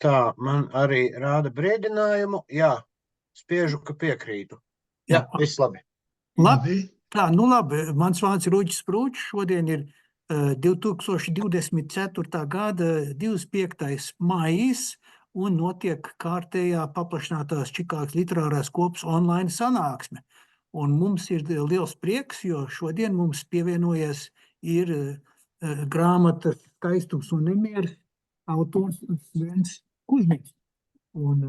Tā, man arī rāda brīdinājumu. Jā, spiežu, ka piekrītu. Jā, Jā. viss labi. Labi. Tā, nu labi, mans vārds ir Uģis Sprūčs. Šodien ir 2024. gada 25. maijs un notiek kārtējā paplašinātās Čikāgas literārās kopas online sanāksme. Un mums ir liels prieks, jo šodien mums pievienojies ir grāmatas Skaistums un nemieris autors Svens Kuzmiņš. Un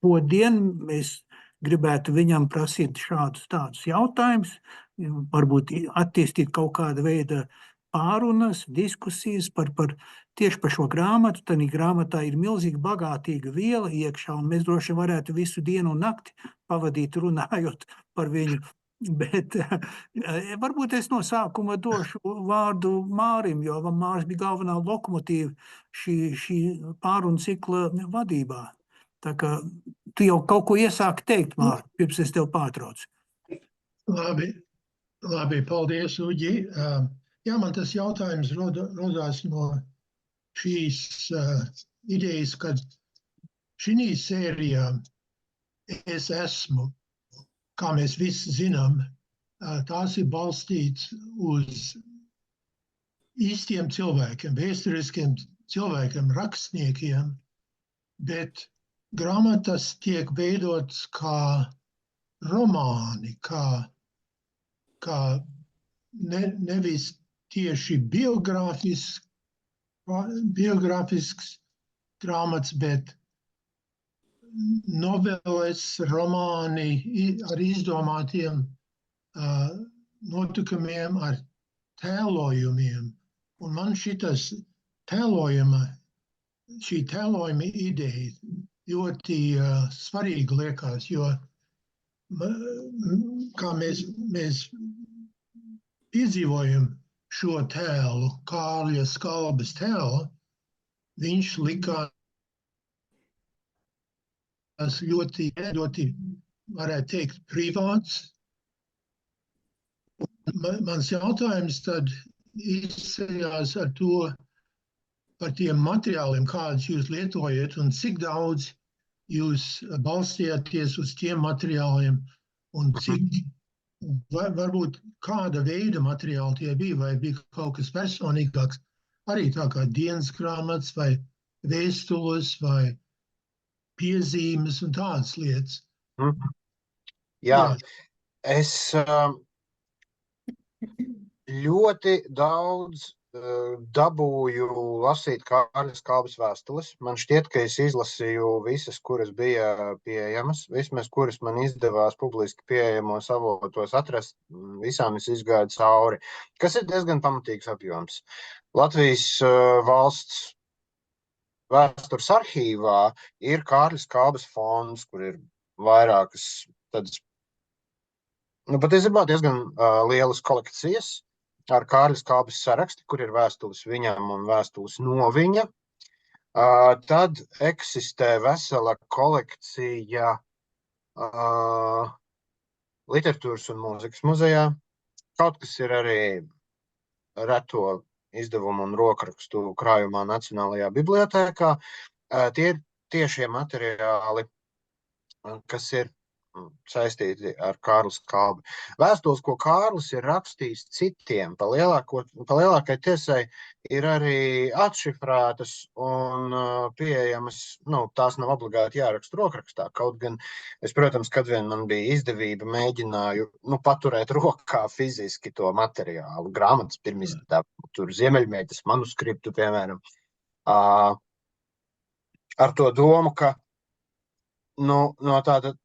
šodien mēs gribētu viņam prasīt šādus tādus jautājumus, varbūt attīstīt kaut kāda veida pārunas, diskusijas tieši par šo grāmatu. Tad grāmatā ir milzīgi bagātīga viela iekšā, un mēs droši varētu visu dienu un nakti pavadīt runājot par viņu. Bet varbūt es no sākuma došu vārdu Mārim, jo Māris bija galvenā lokomotīva šī pārunu cikla vadībā. Tā kā tu jau kaut ko iesāki teikt, Māri, pirms es tev pārtraucu. Labi, paldies, Uģi. Jā, man tas jautājums rodās no šīs idejas, kad šī sērijā es esmu, kā mēs visi zinām, tās ir balstīts uz īstiem cilvēkiem, vēsturiskiem cilvēkiem, rakstniekiem, bet grāmatas tiek veidotas kā romāni, kā nevis tieši biogrāfisks grāmatas, bet noveles, romāni ar izdomātiem notikumiem, ar tēlojumiem. Un man šī tēlojuma ideja ļoti svarīga liekas, jo kā mēs piedzīvojam šo tēlu, Kārļa Skalbes tēlu, viņš likās ļoti, varētu teikt, privāts. Mans jautājums tad izceļās ar to, par tiem materiāliem, kādus jūs lietojat, un cik daudz jūs balstījāties uz tiem materiāliem, un cik, varbūt kāda veida materiāli tie bija, vai bija kaut kas personīgāks, arī tā kā dienas grāmatas, vai vēstules, vai piezīmes un tādas lietas. Jā. Es ļoti daudz dabūju lasīt Kārļa Skalbes vēstules. Man šķiet, ka es izlasīju visas, kuras bija pieejamas, vismaz kuras man izdevās publiski pieejamos avotos atrast, visām es izgāju cauri, kas ir diezgan pamatīgs apjoms. Latvijas valsts vēstures arhīvā ir Kārļa Skalbes fonds, kur ir vairākas tādas, patiesībā diezgan lielas kolekcijas ar Kārļa Skalbes saraksti, kur ir vēstules viņam un vēstules no viņa. Tad eksistē vesela kolekcija literatūras un mūzikas muzejā. Kaut kas ir arī reto izdevumu un rokrakstu krājumā Nacionālajā bibliotēkā. Tie ir tiešie materiāli, kas ir saistīti ar Kārli Skalbi. Vēstules, ko Kārlis ir rakstījis citiem, pa lielākai tiesai ir arī atšifrētas un pieejamas, tās nav obligāti jāraksta rokrakstā, kaut gan es, protams, kad vien man bija izdevība, mēģināju paturēt rokā fiziski to materiālu, grāmatas pirmizdevumu, tur Ziemeļmeitas manuskriptu, piemēram, ar to domu, ka no tāda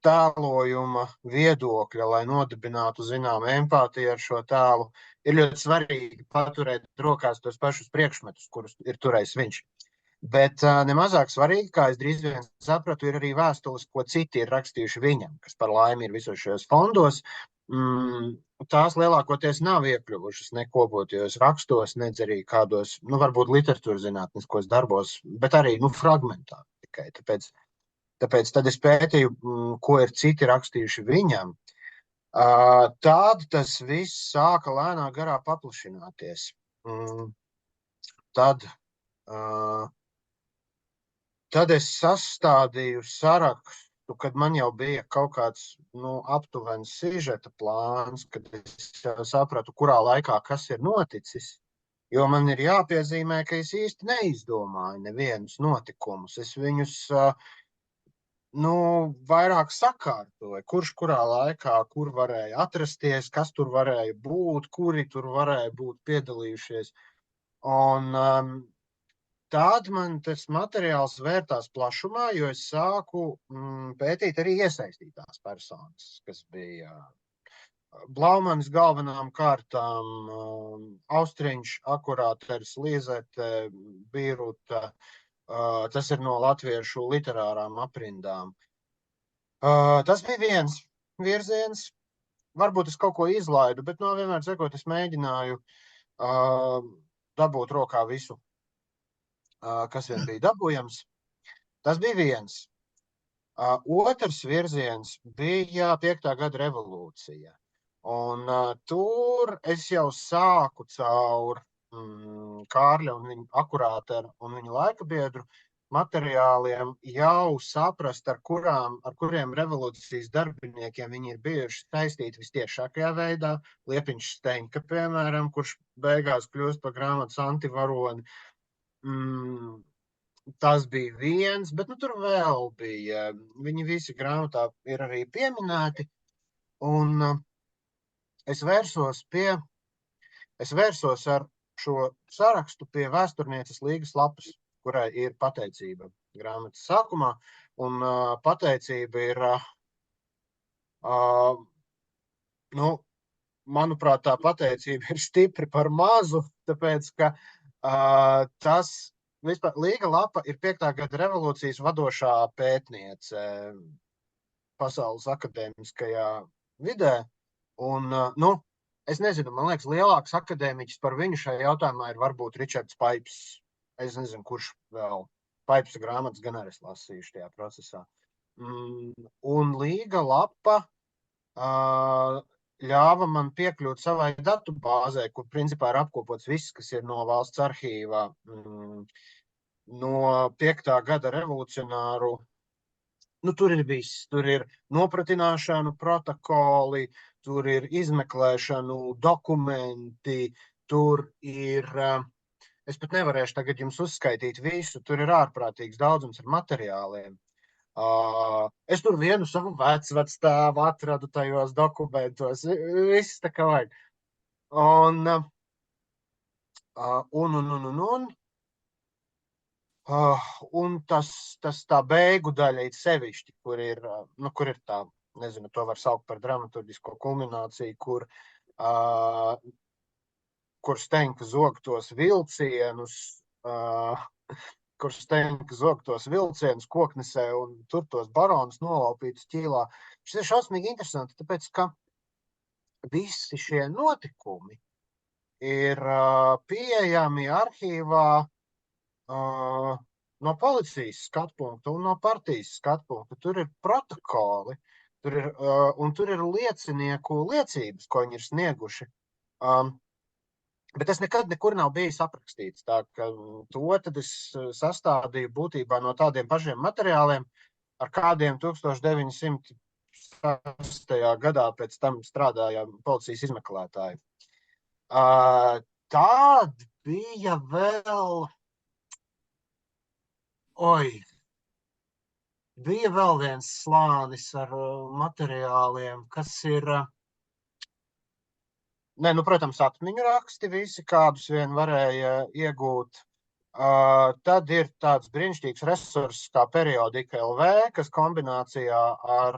tēlojuma viedokļa, lai nodibinātu zināmu empātiju ar šo tēlu, ir ļoti svarīgi paturēt rokās tos pašus priekšmetus, kurus ir turējis viņš. Bet nemazāk svarīgi, kā es drīz vien sapratu, ir arī vēstules, ko citi ir rakstījuši viņam, kas par laimi ir visos šajos fondos. Tās lielākoties nav iekļuvušas ne kopotajos rakstos, nedz arī kādos, varbūt literatūras zinātniskos darbos, bet arī fragmentāri tikai. Tāpēc tad es pētīju, ko ir citi rakstījuši viņam. Tad tas viss sāka lēnā garā paplašināties. Tad Tad es sastādīju sarakstu, kad man jau bija kaut kāds aptuvens sižeta plāns, kad es sapratu, kurā laikā kas ir noticis. Jo man ir jāpiezīmē, ka es īsti neizdomāju nevienus notikumus. Es viņus vairāk sakārtoju, kurš kurā laikā, kur varēja atrasties, kas tur varēja būt, kuri tur varēja būt piedalījušies. Un tad man tas materiāls vērtās plašumā, jo es sāku pētīt arī iesaistītās personas, kas bija Blaumanis galvenām kārtām, Austriņš, Akurāters, Līzete, Bīruta, tas ir no latviešu literārām aprindām. Tas bija viens virziens, varbūt es kaut ko izlaidu, bet vienmēr sakot, es mēģināju dabūt rokā visu, kas vien bija dabūjams. Tas bija viens. Otrs virziens bija 5. gada revolūcija. Un tur es jau sāku caur Kārļa un viņa Akurātera un viņa laika biedru materiāliem jau saprast, ar kuriem revolūcijas darbiniekiem viņi ir bijuši saistīti vistiešākajā veidā. Liepiņš Steņka, piemēram, kurš beigās kļūst par grāmatas antivaroni. Tas bija viens, bet tur vēl bija. Viņi visi grāmatā ir arī pieminēti. Un es vērsos ar šo sarakstu pie vēsturnieces Līgas lapas, kurai ir pateicība grāmatas sākumā. Un pateicība ir, manuprāt, tā pateicība ir stipri par mazu, tāpēc, ka vispār Līga lapa ir 5. gada revolūcijas vadošā pētniece pasaules akadēmiskajā vidē. Un, es nezinu, man liekas, lielāks akadēmiķis par viņu šajā jautājumā ir varbūt Ričards Paips. Es nezinu, kurš vēl. Paips grāmatas gan arī lasījuši tajā procesā. Un Līga lapa ļāva man piekļūt savai datu bāzē, kur principā ir apkopots viss, kas ir no valsts arhīvā, no 5. gada revolucionāru. Tur ir viss. Tur ir nopratināšanu protokoli, tur ir izmeklēšanu dokumenti, tur ir, es pat nevarēšu tagad jums uzskaitīt visu, tur ir ārprātīgs daudzums ar materiāliem. Es tur vienu savu vecvectēvu atradu tajos dokumentos, viss tā kā vajag. Un tas tā beigu daļa ir sevišķi, kur ir tā, nezinu, to var saukt par dramaturgisko kulmināciju, kur Steņka zog tos vilcienus koknesē un tur tos baronus nolaupītus ķīlā. Šis ir šausmīgi interesanti, tāpēc, ka visi šie notikumi ir pieejami arhīvā no policijas skatpunkta un no partijas skatpunkta. Tur ir protokoli, un tur ir liecinieku liecības, ko viņi ir snieguši. Bet tas nekad nekur nav bijis aprakstīts. Tā ka to tad es sastādīju būtībā no tādiem pašiem materiāliem, ar kādiem 1906. gadā pēc tam strādāja policijas izmeklētāji. Tād bija vēl... Bija vēl viens slānis ar materiāliem, kas ir... protams, atmiņu raksti visi, kādus vien varēja iegūt. Tad ir tāds brīnišķīgs resurss kā periodika LV, kas kombinācijā ar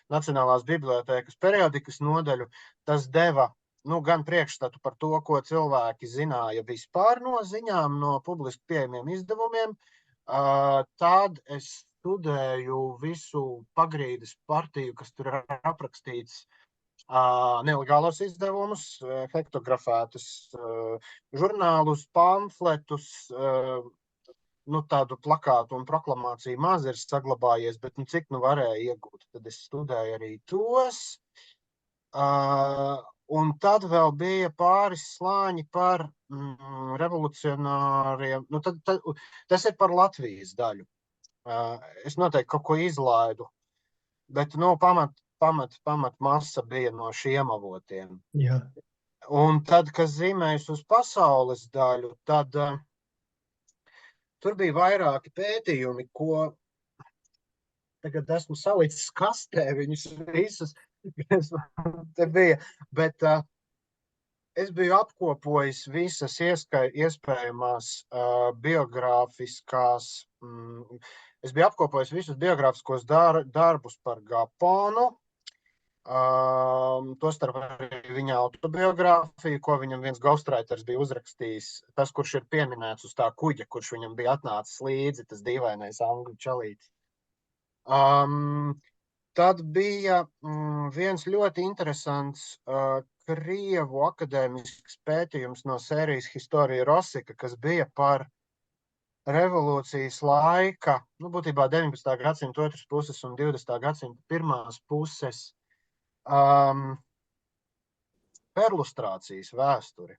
Nacionālās bibliotēkas periodikas nodaļu, tas deva gan priekšstatu par to, ko cilvēki zināja vispār no ziņām, no publiski pieejamiem izdevumiem. Tad es studēju visu pagrīdes partiju, kas tur ir aprakstīts, nelegālos izdevumus, hektografētus žurnālus, pamfletus, tādu plakātu un proklamāciju maz ir saglabājies, bet cik varēja iegūt. Tad es studēju arī tos. Un tad vēl bija pāris slāņi par revolucionāriem. Nu, tas ir par Latvijas daļu. Es noteikti kaut ko izlaidu, bet pamat masa bija no šiem avotiem. Jā. Un tad, kas zīmējas uz pasaules daļu, tad tur bija vairāki pētījumi, ko tagad esmu salicis kastē, viņus visus, kas te bija, bet es biju apkopojis visas iespējamās biogrāfiskās, es biju apkopojis visus biogrāfiskos darbus par Gaponu, tostarp arī viņa autobiogrāfiju, ko viņam viens ghostwriters bija uzrakstījis, tas, kurš ir pieminēts uz tā kuģa, kurš viņam bija atnācis līdzi, tas dīvainais angļu čalītis. Tad bija viens ļoti interesants krievu akadēmisks pētījums no sērijas Historija Rosika, kas bija par revolūcijas laika, būtībā 19. gadsimta otras puses un 20. gadsimta pirmās puses perlustrācijas vēsturi.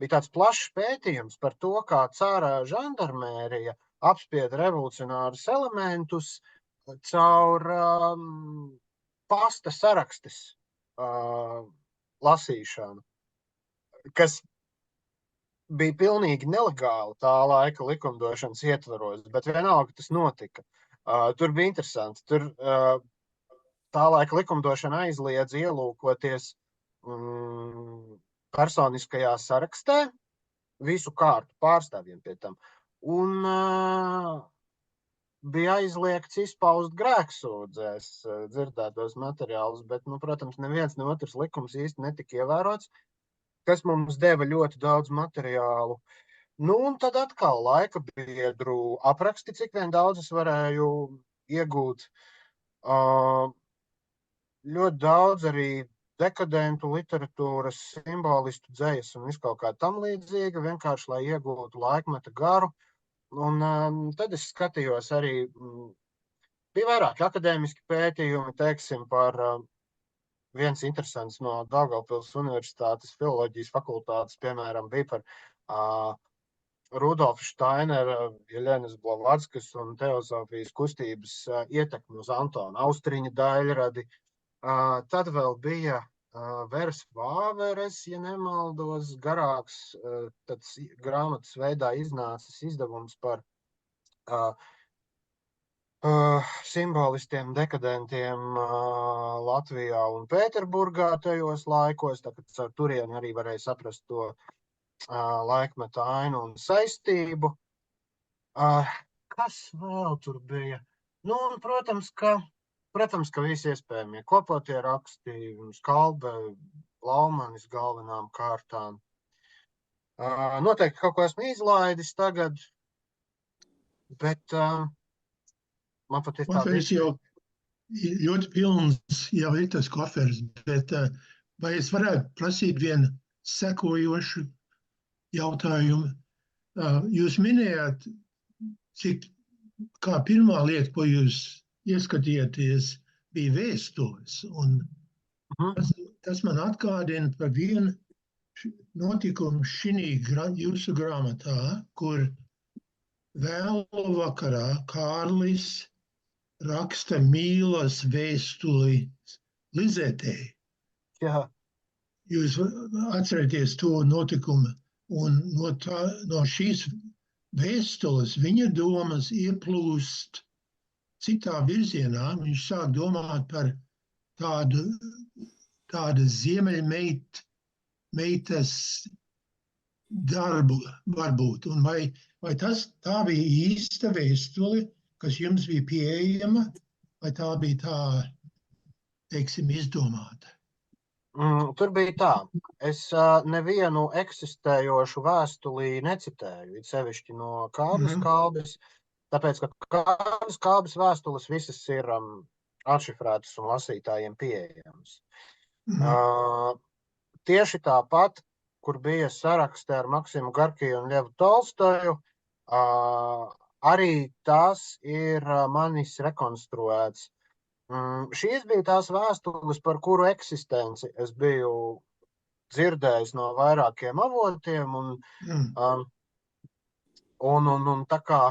Bija tāds plašs pētījums par to, kā cara žandarmērija apspieda revolucionārus elementus caur pasta sarakstes lasīšanu, kas bija pilnīgi nelegāli tā laika likumdošanas ietvaros, bet vienalga tas notika. Tur bija interesanti. Tur tā laika likumdošana aizliedz ielūkoties personiskajā sarakstē, visu kārtu pārstāvjiem pie tam. Un bija aizliegts izpaust grēksūdzēs dzirdētos materiālus, bet, protams, neviens ne otrs likums īsti netika ievērots, kas mums deva ļoti daudz materiālu. Un tad atkal laika biedru apraksti, cik vien daudz es varēju iegūt. Ļoti daudz arī dekadentu literatūras, simbolistu dzejas un viskaut kā tam līdzīga, vienkārši, lai iegūtu laikmeta garu. Un tad es skatījos arī, bija vairāki akadēmiski pētījumi, teiksim, par viens interesants no Daugavpils Universitātes filoloģijas fakultātes, piemēram, bija par Rudolfa Steinera, Jeļenas Blavatskas un teozofijas kustības ietekmi uz Antona Austriņa daļradi. Tad vēl bija Vers Vāveres, ja nemaldos, garāks, tad grāmatas veidā iznācis izdevums par simbolistiem, dekadentiem Latvijā un Pēterburgā tajos laikos, tāpēc ar turieni arī varēja saprast to laikmeta ainu un saistību. Kas vēl tur bija? Un, protams, ka visi iespējamie kopotie raksti, Skalbe, Laumanis galvenām kārtām. Noteikti kaut ko esmu izlaidis tagad, bet man pat ir Koferis jau ļoti pilns, jau ir tas koferis, bet vai es varētu prasīt vienu sekojošu jautājumu? Jūs minējāt, kā pirmā lieta, ko jūs ieskatījāties, bija vēstules. Un tas man atgādina par vienu notikumu šī jūsu grāmatā, kur vēlu vakarā Kārlis raksta mīlas vēstuli Lizetei. Jā. Jūs atcerieties to notikumu, un no šīs vēstules viņa domas ieplūst citā virzienā. Viņš sāk domāt par tādu ziemeļmeitas darbu varbūt. Un vai tā bija īsta vēstule, kas jums bija pieejama, vai tā bija tā, teiksim, izdomāta? Tur bija tā. Es nevienu eksistējošu vēstulī necitēju, it sevišķi no Kārlis Kalbes, tāpēc, ka Kārlis Kalbes vēstules visas ir atšifrētas un lasītājiem pieejamas. Tieši tāpat, kur bija sarakstē ar Maksimu Garkiju un Ļevu Tolstoju, arī tās ir manis rekonstruēts. Šīs bija tās vēstules, par kuru eksistenci es biju dzirdējis no vairākiem avotiem, un tā kā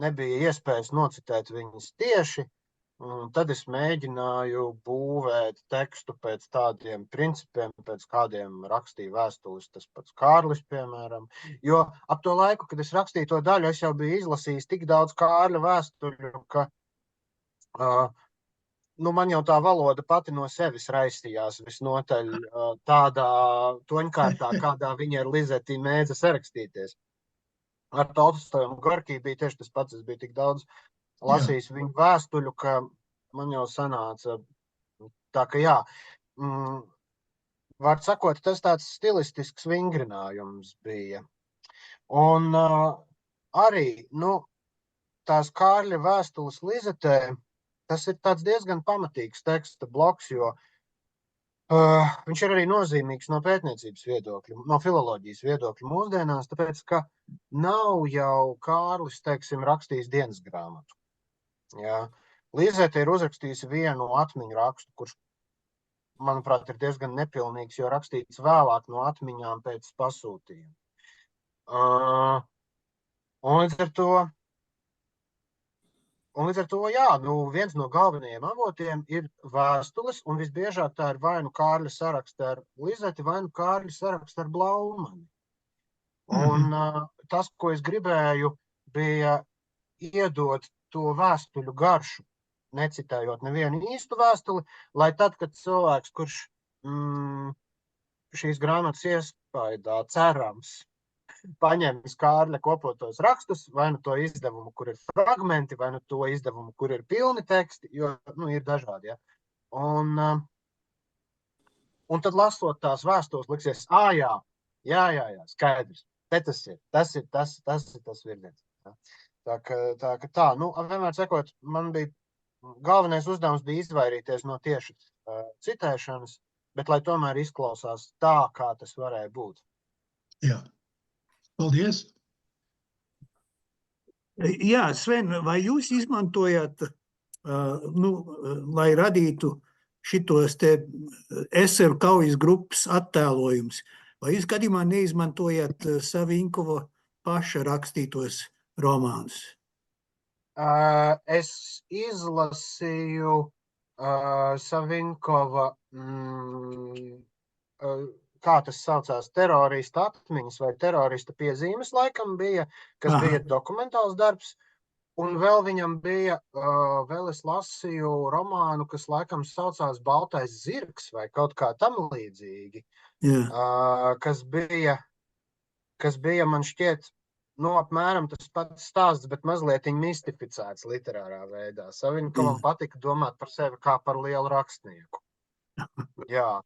nebija iespējas nocitēt viņas tieši, tad es mēģināju būvēt tekstu pēc tādiem principiem, pēc kādiem rakstīja vēstules tas pats Kārlis, piemēram. Jo ap to laiku, kad es rakstīju to daļu, es jau biju izlasījis tik daudz Kārļa vēstuļu, ka man jau tā valoda pati no sevis raistījās visnotaļ tādā toņkārtā, kādā viņa ar Lizeti mēdza sarakstīties. Ar Tolstoju un Gorkiju bija tieši tas pats, es biju tik daudz lasījis viņu vēstuļu, ka man jau sanāca tā, ka jā. Var sakot, tas tāds stilistisks vingrinājums bija. Un arī, tās Kārļa vēstules Lizetē, tas ir tāds diezgan pamatīgs teksta bloks, jo viņš ir arī nozīmīgs no pētniecības viedokļa, no filoloģijas viedokļa mūsdienās, tāpēc, ka nav jau Kārlis, teiksim, rakstījis dienas grāmatu. Jā. Lizete ir uzrakstījusi vienu atmiņu rakstu, kurš, manuprāt, ir diezgan nepilnīgs, jo rakstīts vēlāk no atmiņām pēc pasūtījuma. Un līdz ar to, jā, viens no galvenajiem avotiem ir vēstules, un visbiežāk tā ir vai nu Kārļa saraksta ar Lizeti, vai nu Kārļa saraksta ar Blaumani. Un tas, ko es gribēju, bija iedot to vēstuļu garšu, necitējot nevienu īstu vēstuli, lai tad, kad cilvēks, kurš šīs grāmatas iespaidā cerams, paņems Kārļa kopotos rakstus, vai nu to izdevumu, kur ir fragmenti, vai nu to izdevumu, kur ir pilni teksti, jo, ir dažādi, ja. Un tad lasot tās vēstules, liksies, jā, skaidrs, te tas ir tas virziens. Ja. Tā ka tā, vienmēr sakot, man bija galvenais uzdevums bija izvairīties no tieši citēšanas, bet lai tomēr izklausās tā, kā tas varēja būt. Jā. Paldies. Jā, Sven, vai jūs izmantojat, lai radītu šitos te eseru kaujas grupas attēlojumus, vai jūs gadījumā neizmantojat Savinkova paša rakstītos romānus? Es izlasīju Savinkova, kā tas saucās, terorista atmiņas vai terorista piezīmes laikam bija, kas bija dokumentāls darbs, un vēl viņam bija, vēl es lasīju romānu, kas laikam saucās Baltais zirgs vai kaut kā tam līdzīgi, kas bija, man šķiet, apmēram tas pats stāsts, bet mazliet mistificēts literārā veidā. Savinkovam patika domāt par sevi kā par lielu rakstnieku. Jā.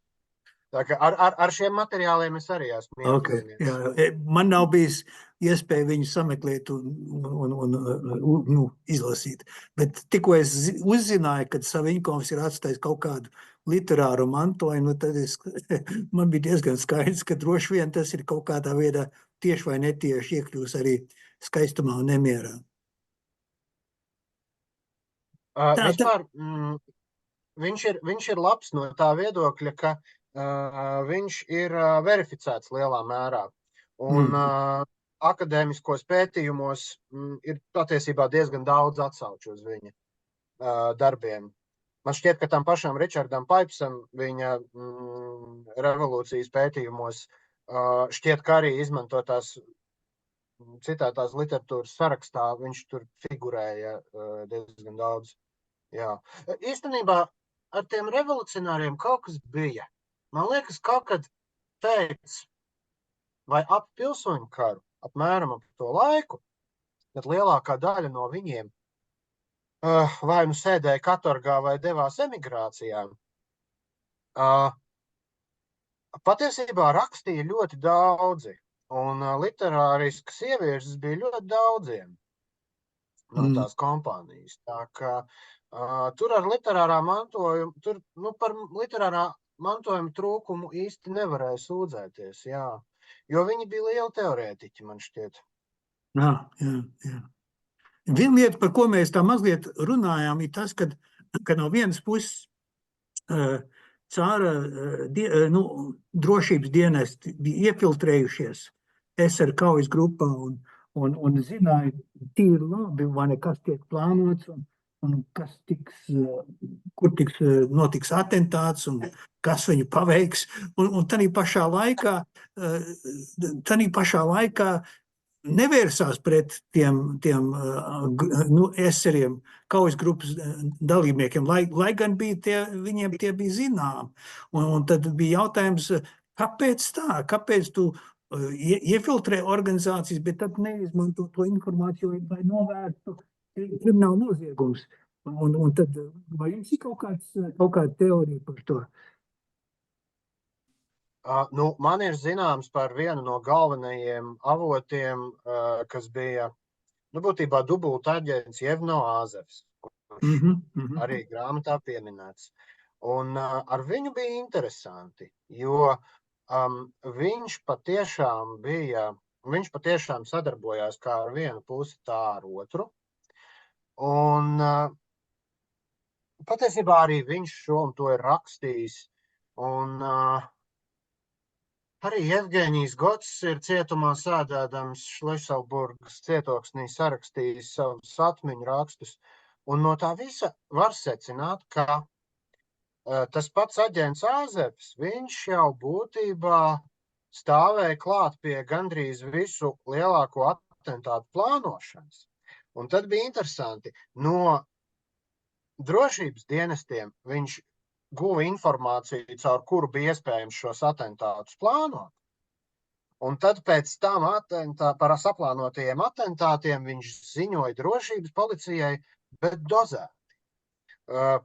Tā kā ar šiem materiāliem es arī esmu iepazinies. Jā. Man nav bijis iespēja viņu sameklēt un izlasīt. Bet tikko es uzzināju, kad Saviņkovs ir atstājis kaut kādu literāru mantojumu, tad man bija diezgan skaidrs, ka droši vien tas ir kaut kādā veidā tieši vai netieši iekļūs arī skaistumā un nemierā. Vispār, viņš ir labs no tā viedokļa, ka viņš ir verificēts lielā mērā. Un akadēmiskos pētījumos ir patiesībā diezgan daudz atsauču uz viņa darbiem. Man šķiet, ka tam pašam Richardam Pipesam viņa revolūcijas pētījumos šķiet, ka arī izmantotās citētās literatūras sarakstā viņš tur figurēja diezgan daudz. Jā. Īstenībā ar tiem revolucionāriem kaut kas bija. Man liekas, kaut kad pēc vai ap pilsoņu karu, apmēram ap to laiku, kad lielākā daļa no viņiem vai nu sēdēja katorgā vai devās emigrācijā, patiesībā rakstīja ļoti daudzi, un literāriskas ieviešas bija ļoti daudziem no tās kompānijas. Tā kā tur ar literārā mantojumu, par literārā mantojuma trūkumu īsti nevarēja sūdzēties, jā. Jo viņi bija lieli teorētiķi, man šķiet. Jā. Viena lieta, par ko mēs tā mazliet runājām, ir tas, ka no vienas puses Cāra drošības dienesti bija iefiltrējušies SR kaujas grupā un zināja tīri labi, vai nekas tiek plānots un kas kur notiks atentāts un kas viņu paveiks. Un tanī pašā laikā nevērsās pret tiem eseriem, kaujas grupas dalībniekiem, lai gan viņiem tie bija zinām. Un tad bija jautājums, kāpēc tā? Kāpēc tu iefiltrē organizācijas, bet tad neizmanto to informāciju, lai novērstu kriminālu noziegumus? Un tad, vai jums ir kaut kāda teorija par to? Man ir zināms par vienu no galvenajiem avotiem, kas bija, būtībā dubulta aģents Jevno Āzevs, kurš arī grāmatā pieminēts. Un ar viņu bija interesanti, jo viņš patiešām sadarbojās kā ar vienu pusi, tā ar otru. Un patiesībā arī viņš šo un to ir rakstījis. Un arī Jevgeņijs Gots ir cietumā sēdēdams Šlešelburgas cietoksnī sarakstījis savus atmiņu rakstus. Un no tā visa var secināt, ka tas pats aģents Āzevs, viņš jau būtībā stāvēja klāt pie gandrīz visu lielāko atentātu plānošanas. Un tad bija interesanti, no drošības dienestiem viņš guva informāciju, caur kuru bija iespējams šos atentātus plānot. Un tad pēc tam par saplānotajiem atentātiem viņš ziņoja drošības policijai, bet dozēti.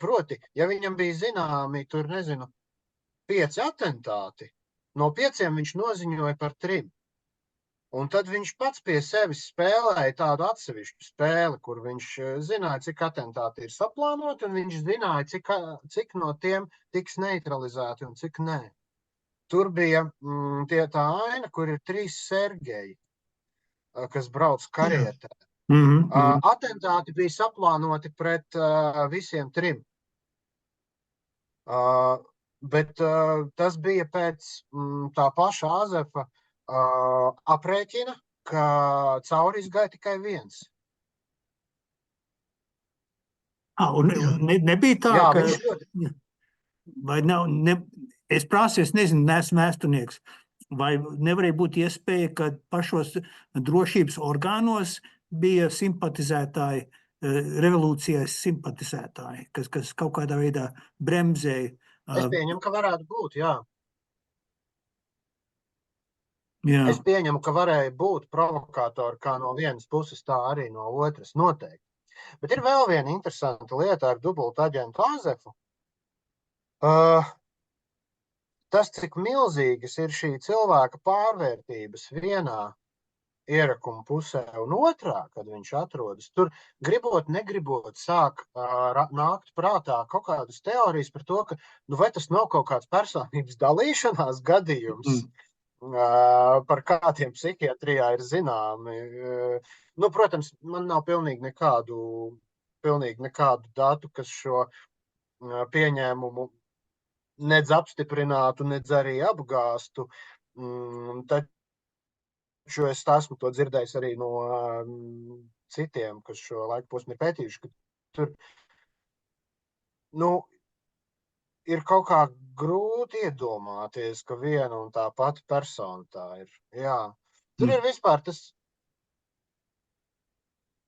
Proti, ja viņam bija zināmi, 5 atentāti, no 5 viņš noziņoja par 3. Un tad viņš pats pie sevis spēlēja tādu atsevišķu spēli, kur viņš zināja, cik atentāti ir saplānoti, un viņš zināja, cik no tiem tiks neutralizēti un cik nē. Tur bija tā aina, kur ir 3 Sergeji, kas brauc karietē. Atentāti bija saplānoti pret visiem 3. Bet tas bija pēc tā paša Āzefa aprēķina, ka cauri izgāja tikai 1. Un nebija tā, Jā, ka... viņš ļoti... Vai nav, es prāsu, es nezinu, neesmu vēsturnieks, vai nevarēja būt iespēja, ka pašos drošības orgānos bija simpatizētāji, revolūcijai simpatizētāji, kas kaut kādā veidā bremzēja. Es pieņemu, ka varētu būt, jā. Jā. Es pieņemu, ka varēja būt provokātori kā no vienas puses, tā arī no otras, noteikti. Bet ir vēl viena interesanta lieta ar dubultu aģentu Āzefu. Tas, cik milzīgas ir šī cilvēka pārvērtības vienā ierakuma pusē un otrā, kad viņš atrodas, tur gribot, negribot sāk nākt prātā kaut kādas teorijas par to, ka vai tas nav kaut kāds personības dalīšanās gadījums, par kādiem psihiatrijā ir zināmi. Protams, man nav pilnīgi nekādu datu, kas šo pieņēmumu nedz apstiprinātu, nedz arī apgāstu. Taču es esmu to dzirdējis arī no citiem, kas šo laiku posmu ir pētījuši, ka tur ir kaut kā grūti iedomāties, ka viena un tā pati persona tā ir. Jā. Tur ir vispār tas,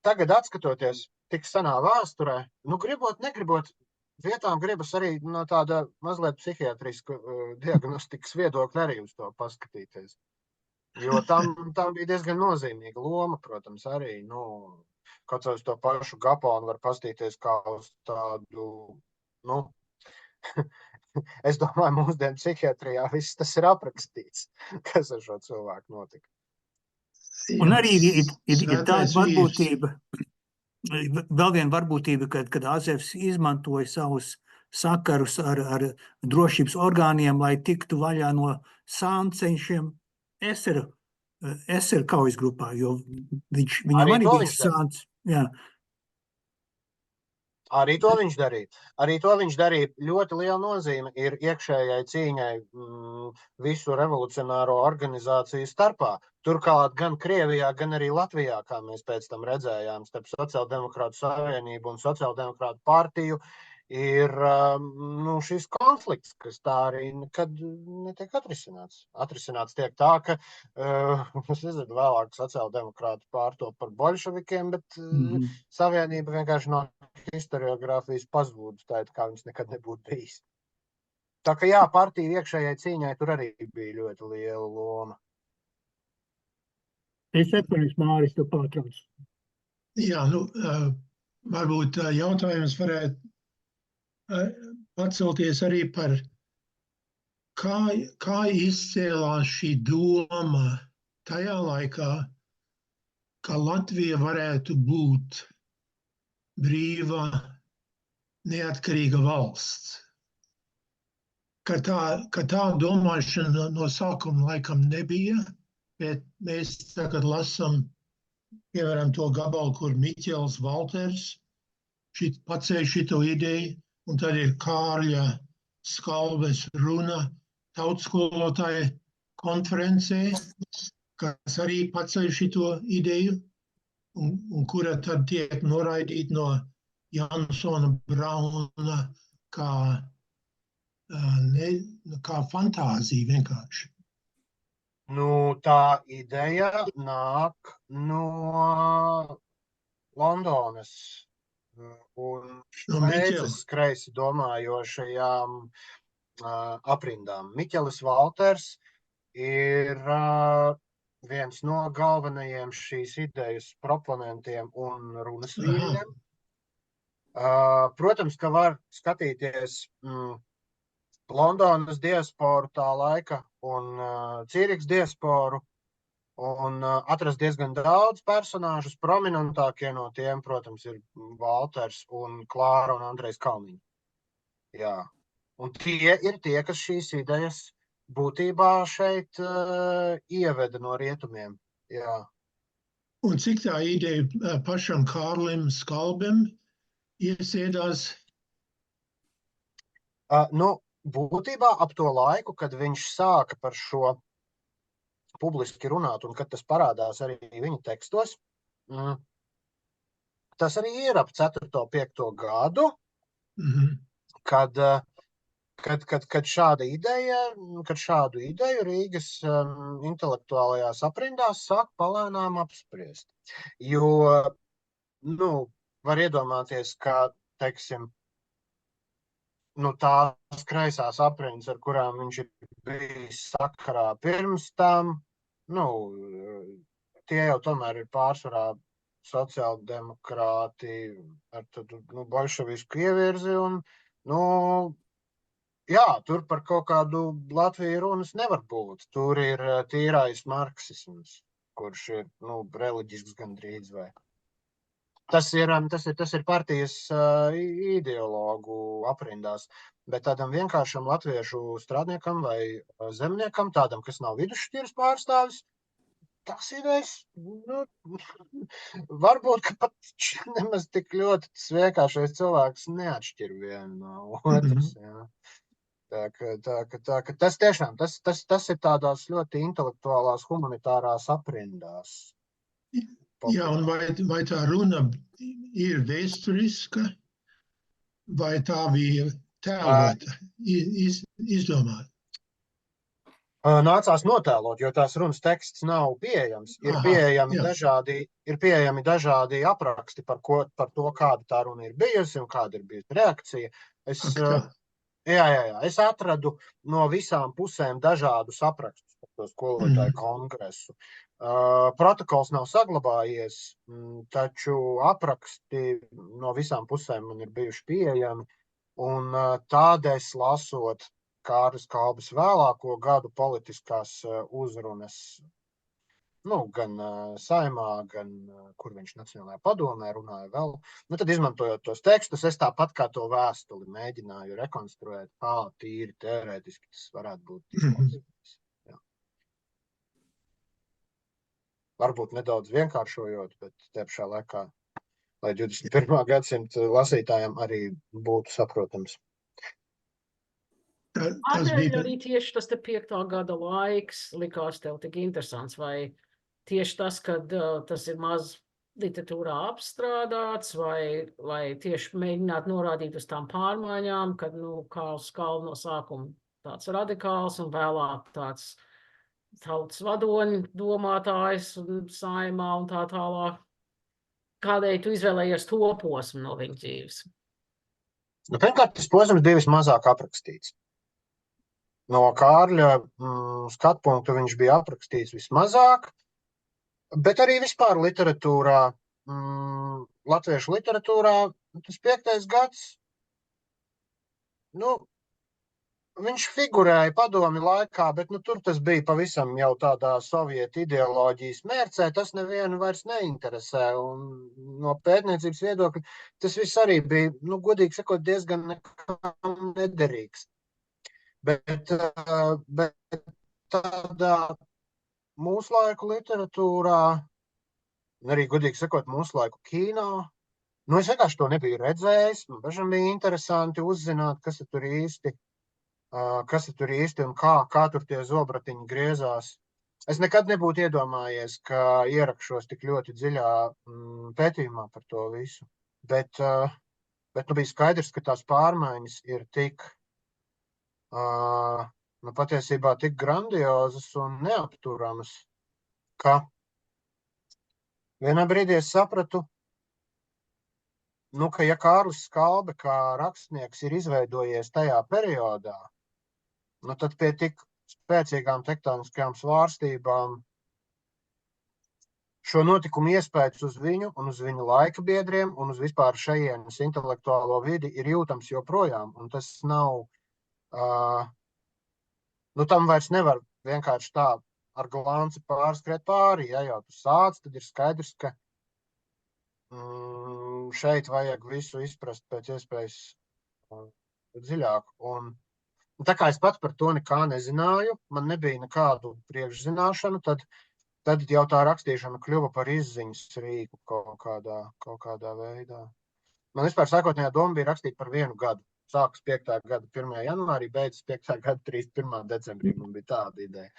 tagad atskatoties tik senā vēsturē, gribot, negribot, vietām gribas arī no tāda mazliet psihiatriska diagnostikas viedokļa arī uz to paskatīties. Jo tam bija diezgan nozīmīga loma, protams, arī, kaut uz to pašu Gaponu var paskatīties kā uz tādu, es domāju, mūsdienu psihiatrijā viss tas ir aprakstīts, kas ar šo cilvēku notika. Un arī ir tāda varbūtība, vēl viena varbūtība, kad Āzevs izmantoja savus sakarus ar drošības orgāniem, lai tiktu vaļā no sāncenšiem SR kaujas grupā, jo viņam arī bija sāns. Jā. Arī to viņš darīja. Arī to viņš darīja. Ļoti liela nozīme ir iekšējai cīņai visu revolucionāro organizāciju starpā. Turklāt gan Krievijā, gan arī Latvijā, kā mēs pēc tam redzējām, starp Sociāldemokrātu savienību un Sociāldemokrātu partiju, ir šis konflikts, kas tā arī nekad netiek atrisināts. Atrisināts tiek tā, ka vēlāk sociāldemokrāti pārto par boļševikiem, bet savienība vienkārši no historiogrāfijas pazūd, tā kā viņas nekad nebūtu bijis. Tā ka jā, partija iekšējai cīņai tur arī bija ļoti liela loma. Es atvainojos, Māris, tu pārtrauc. Jā, varbūt jautājums varētu atcelties arī par kā izcēlās šī doma tajā laikā, ka Latvija varētu būt brīva, neatkarīga valsts. Ka tā domāšana no sākuma laikam nebija, bet mēs tagad lasam, piemēram, to gabalu, kur Miķels Valters pacēla šito ideju, un tad ir Kārļa Skalbes runa tautskolotāja konferencē, kas arī pacēla šito ideju, un kura tad tiek noraidīta no Jansona Brauna kā fantāzija vienkārši. Tā ideja nāk no Londonas un Šveices kreisi domājošajām aprindām. Miķelis Valters ir viens no galvenajiem šīs idejas proponentiem un runas vīriem. Protams, ka var skatīties Londonas diasporu tā laika un Cīriks diasporu un atrast diezgan daudz personāžus. Prominentākie no tiem, protams, ir Valters un Klāra un Andrejs Kalniņš. Jā. Un tie ir tie, kas šīs idejas būtībā šeit ieveda no rietumiem. Jā. Un cik tā ideja pašam Kārlim Skalbem iesēdās? Būtībā ap to laiku, kad viņš sāka par šo publiski runāt, un kad tas parādās arī viņa tekstos, tas arī ir ap 4. 5. gadu, kad šādu ideju Rīgas intelektuālajās aprindās sāk palēnām apspriest. Jo, var iedomāties, ka, teiksim, tās kreisās aprindas, ar kurām viņš ir bijis sakarā pirms tam, tie jau tomēr ir pārsvarā sociāldemokrāti ar bolševisku ievirzi un, tur par kaut kādu Latviju runas nevar būt. Tur ir tīrais marksisms, kurš ir, reliģisks gandrīz vai. Tas ir partijas ideologu aprindās, bet tādam vienkāršam latviešu strādniekam vai zemniekam, tādam, kas nav vidusšķiras pārstāvis, tas idejas, varbūt, ka pat nemaz tik ļoti tas vienkāršais cilvēks neatšķir vienu no otras. Jā. Tā ka tas tiešām, tas ir tādās ļoti intelektuālās, humanitārās aprindās. Jā, un vai tā runa ir vēsturiska, vai tā bija tēlota, izdomāta? Nācās notēlot, jo tās runas teksts nav pieejams. Ir pieejami dažādi apraksti par to, kāda tā runa ir bijusi un kāda ir bijusi reakcija. Es atradu no visām pusēm dažādus aprakstus par to skolotāju kongresu. Protokols nav saglabājies, taču apraksti no visām pusēm man ir bijuši pieejami, un tādēļ lasot Kārlis Skalbes vēlāko gadu politiskās uzrunas, gan Saeimā, gan kur viņš Nacionālajā padomē runāja vēl, tad izmantojot tos tekstus, es tāpat kā to vēstuli mēģināju rekonstruēt, kā tīri teorētiski tas varētu būt izklausīties. Varbūt nedaudz vienkāršojot, bet te pašā laikā lai 21. gadsimta lasītājiem arī būtu saprotams. Tas Kādēļ bija arī tieši tas te 5. gada laiks likās tev tik interesants, vai tieši tas, kad tas ir maz literatūrā apstrādāts, vai tieši mēģināt norādīt uz tām pārmaiņām, kad, Kārls Skalbe no sākuma tāds radikāls un vēlāk tāds tautas vadoņu domātājs un saimā un tā tālāk. Kādēļ tu izvēlējies to posmu no viņa dzīves? Pirmkārt, tas posms bija vismazāk aprakstīts. No Kārļa skatu punktu viņš bija aprakstīts vismazāk, bet arī vispār literatūrā, latviešu literatūrā, tas 5. gads, viņš figurēja padomju laikā, bet tur tas bija pavisam jau tādā sovietu ideoloģijas mērcē, tas nevienu vairs neinteresē, un no pētniecības viedokļa tas viss arī bija, godīgi sakot, diezgan nekam nederīgs. Bet tādā mūsu laiku literatūrā, un arī, godīgi sakot, mūsu laiku kīnā, es vienkārši to nebiju redzējis, man pašam bija interesanti uzzināt, kas tur īsti un kā tur tie zobratiņi griezās. Es nekad nebūtu iedomājies, ka ierakšos tik ļoti dziļā pētījumā par to visu. Bet bija skaidrs, ka tās pārmaiņas ir tik patiesībā tik grandiozas un neapturamas, ka vienā brīdī es sapratu, ka ja Kārlis Skalbe kā rakstnieks ir izveidojies tajā periodā, tad pie tik spēcīgām tektoniskajām svārstībām šo notikumu iespējas uz viņu un uz viņu laika biedriem un uz vispār šajienas intelektuālo vidi ir jūtams joprojām. Un tas nav, tam vairs nevar vienkārši tā ar glanci pārskriet pāri. Ja jau tu sāc, tad ir skaidrs, ka šeit vajag visu izprast pēc iespējas dziļāk. Un tā kā es pats par to nekā nezināju, man nebija nekādu priekšzināšanu, tad jau tā rakstīšana kļuva par izziņas rīku kaut kādā veidā. Man vispār sākotnējā doma bija rakstīt par 1 gadu. Sākas 5. gada 1. janvārī, beidzas 5. gada 31. decembrī. Man bija tāda ideja.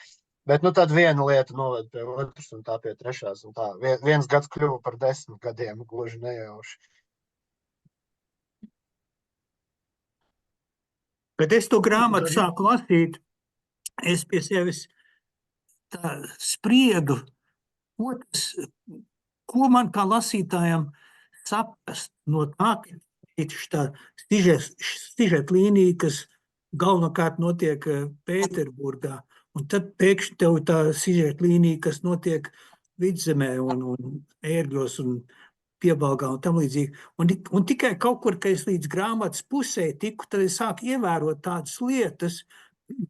Bet tad viena lieta noved pie otras un tā pie trešās. Un tā. 1 gads kļuva par 10 gadiem, gluži nejauši. Kad es to grāmatu sāku lasīt, es pie sevis tā spriedu, ko man kā lasītājam saprast no tā, ka tā sižeta līnija, kas galvenokārt notiek Pēterburgā, un tad pēkšņi tev tā sižeta līnija, kas notiek Vidzemē un Ērgļos un Piebalgā un tam līdzīgi. Un tikai kaut kur, kad es līdz grāmatas pusē tiku, tad es sāku ievērot tādas lietas,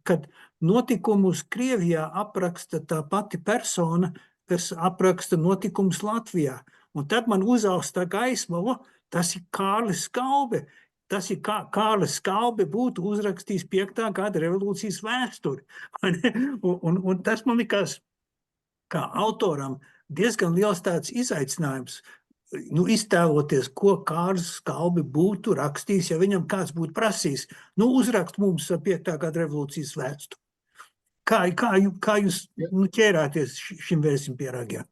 kad notikumus Krievijā apraksta tā pati persona, kas apraksta notikumus Latvijā. Un tad man uzaus tā gaisma, tas ir Kārlis Skalbe. Tas ir Kārlis Skalbe būtu uzrakstījis 5. gada revolūcijas vēsturi. Un tas man likās kā autoram diezgan liels tāds izaicinājums. Iztēloties, ko Kārlis Skalbe būtu rakstījis, ja viņam kāds būtu prasījis, uzrakst mums 5. gada revolūcijas vēsturi. Kā jūs ķērāties šim vērsim pie ragiem?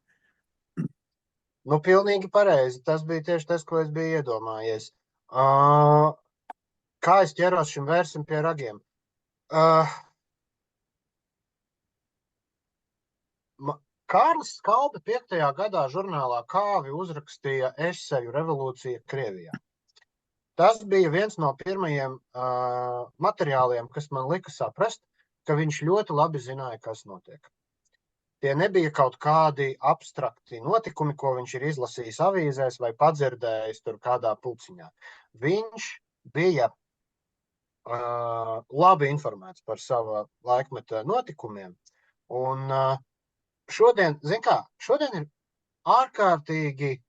Pilnīgi pareizi. Tas bija tieši tas, ko es biju iedomājies. Kā es ķeros šim vērsim pie ragiem? Kārlis Skalbe 5. gadā žurnālā Kāvi uzrakstīja eseju Revolūcija Krievijā. Tas bija viens no pirmajiem materiāliem, kas man lika saprast, ka viņš ļoti labi zināja, kas notiek. Tie nebija kaut kādi abstrakti notikumi, ko viņš ir izlasījis avīzēs vai padzirdējis tur kādā pulciņā. Viņš bija labi informēts par sava laikmeta notikumiem. Un šodien ir ārkārtīgi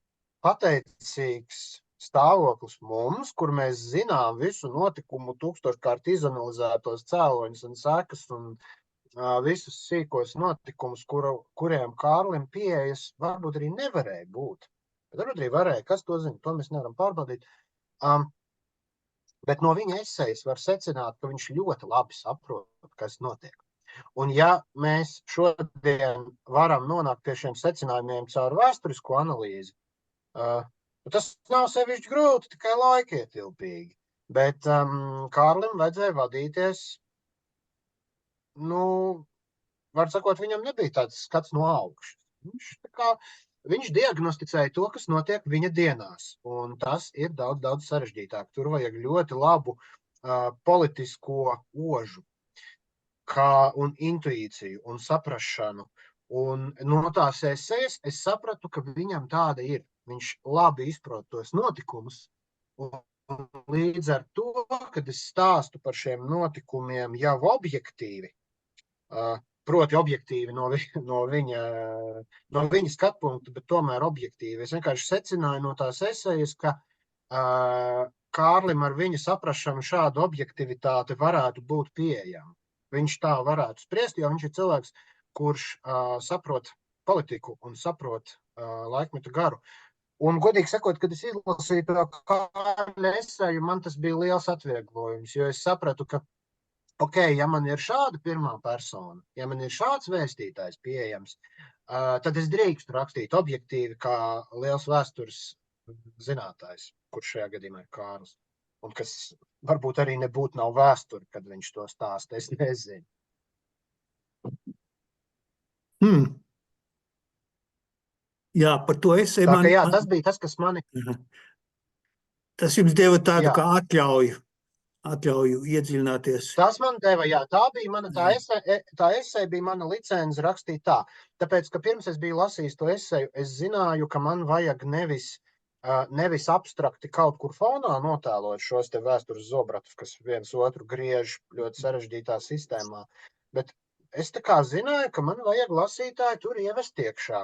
pateicīgs stāvoklis mums, kur mēs zinām visu notikumu 1000-kārt izanalizētos cēloņus un sekas un visus sīkos notikumus, kuriem Kārlim pieejas varbūt arī nevarēja būt Bet varbūt arī varēja, kas to zina, to mēs nevaram pārbaudīt. Bet no viņa esejas var secināt, ka viņš ļoti labi saprot, kas notiek. Un ja mēs šodien varam nonākt pie šiem secinājumiem caur vēsturisko analīzi, tas nav sevišķi grūti, tikai laikietilpīgi. Bet Kārlim vajadzēja vadīties, var sakot, viņam nebija tāds skats no augšas. Viņš diagnosticēja to, kas notiek viņa dienās, un tas ir daudz, daudz sarežģītāk. Tur vajag ļoti labu politisko ožu, un intuīciju, un saprašanu. Un no tās esejas es sapratu, ka viņam tāda ir. Viņš labi izprot tos notikumus, un līdz ar to, kad es stāstu par šiem notikumiem jau objektīvi, proti objektīvi no viņa skatpunkta, bet tomēr objektīvi. Es vienkārši secināju no tās esejas, ka Kārlim ar viņa saprašanu šādu objektivitāti varētu būt pieejama. Viņš tā varētu spriest, jo viņš ir cilvēks, kurš saprot politiku un saprot laikmetu garu. Un, godīgi sakot, kad es izlasīju to Kārļa eseju, man tas bija liels atvieglojums, jo es sapratu, ka, ja man ir šāda pirmā persona, ja man ir šāds vēstītājs pieejams, tad es drīkstu rakstīt objektīvi kā liels vēstures zinātājs, kurš šajā gadījumā ir Kārlis. Un kas varbūt arī nebūtu nav vēsture, kad viņš to stāsta, es nezinu. Jā, par to eseju Tā ka tas bija tas, kas mani... Tas jums deva tādu kā atļauju iedziļināties. Tas man deva, tā bija mana, tā eseja bija mana licence rakstīt tā. Tāpēc, ka pirms es biju lasījis to eseju, es zināju, ka man vajag nevis abstrakti kaut kur fonā notēlot šos te vēstures zobratus, kas viens otru griež ļoti sarežģītā sistēmā. Bet es tā kā zināju, ka man vajag lasītāju tur ievest iekšā.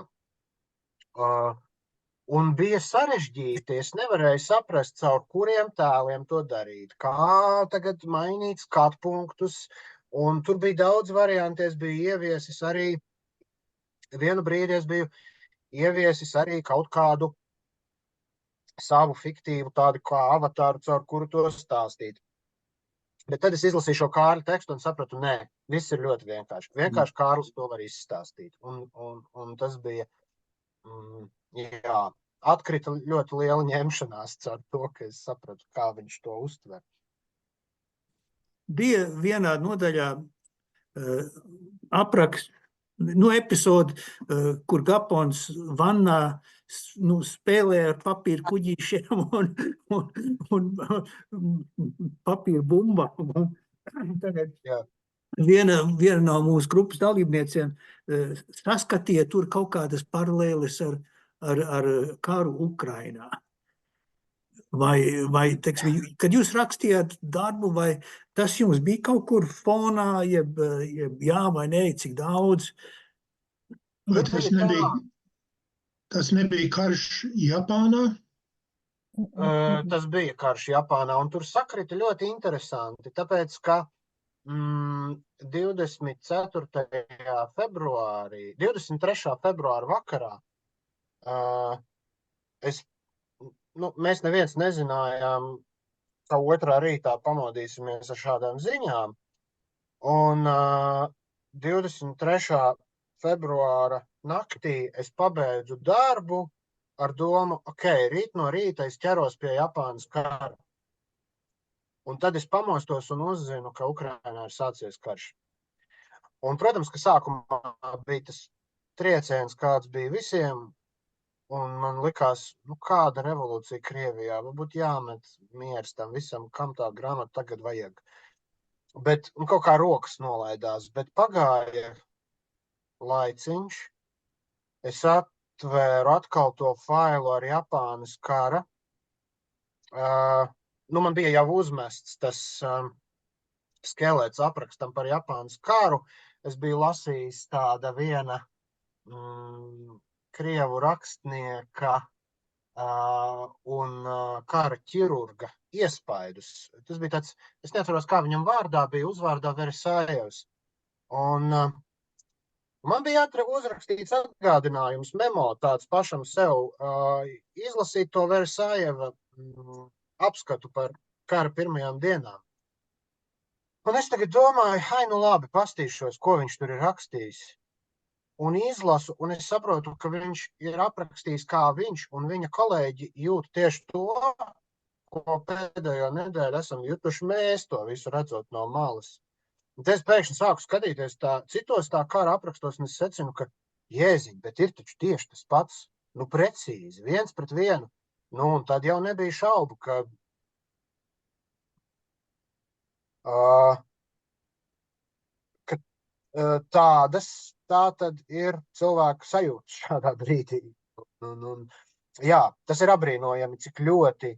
Un bija sarežģīti, es nevarēju saprast, caur kuriem tēliem to darīt, kā tagad mainīt skatpunktus, un tur bija daudz varianti, es biju ieviesis arī, vienu brīdi es biju ieviesis arī kaut kādu savu fiktīvu tādu kā avatāru, caur kuru to stāstīt. Bet tad es izlasīju šo Kārļa tekstu un sapratu, nē, viss ir ļoti vienkārši. Vienkārši Kārlis to var izstāstīt. Un tas bija, atkrita ļoti liela ņemšanās caur to, ka es sapratu, kā viņš to uztver. Bija vienā nodaļā apraksts, epizode, kur Gapons vannā spēlē ar papīra kuģīšiem un papīra bumbām. Tagad viena no mūsu grupas dalībniecēm saskatīja tur kaut kādas paralēles ar karu Ukrainā. Vai teiksim, kad jūs rakstījāt darbu, vai tas jums bija kaut kur fonā, jeb jā vai nē, cik daudz? Vai tas nebija karš Japānā? Tas bija karš Japānā, un tur sakrita ļoti interesanti, tāpēc, ka 23. februāra vakarā mēs neviens nezinājām, ka otrā rītā pamodīsimies ar šādām ziņām. Un 23. februāra naktī es pabeidzu darbu ar domu, rīt no rīta es ķeros pie Japānas kara. Un tad es pamostos un uzzinu, ka Ukrainā ir sācies karš. Un, protams, ka sākumā bija tas trieciens, kāds bija visiem, un man likās, kāda revolūcija Krievijā, varbūt jāmet miers tam visam, kam tā grāmata tagad vajag. Bet kaut kā rokas nolaidās, bet pagāja laiciņš, es atvēru atkal to failu ar Japānas kara. Man bija jau uzmests tas skelets aprakstam par Japānas karu. Es biju lasījis tāda viena krievu rakstnieka un kara ķirurga iespaidus. Tas bija tāds, es neatceros, kā viņam vārdā bija, uzvārdā Verisājevs. Un Man bija uzrakstīts atgādinājums memo tāds pašam sev izlasīt to Versājeva apskatu par kara pirmajām dienām. Un es tagad domāju, nu labi, pastīšos, ko viņš tur ir rakstījis. Un izlasu, un es saprotu, ka viņš ir aprakstījis, kā viņš un viņa kolēģi jūt tieši to, ko pēdējo nedēļu esam jutuši mēs to visu redzot no malas. Un es pēkšņi sāku skatīties citos kara aprakstos, un es secinu, ka jēziņ, bet ir taču tieši tas pats, precīzi, 1 pret 1. Un tad jau nebija šaubu, ka tā tad ir cilvēku sajūta šādā brīdī. Jā, tas ir apbrīnojami, cik ļoti,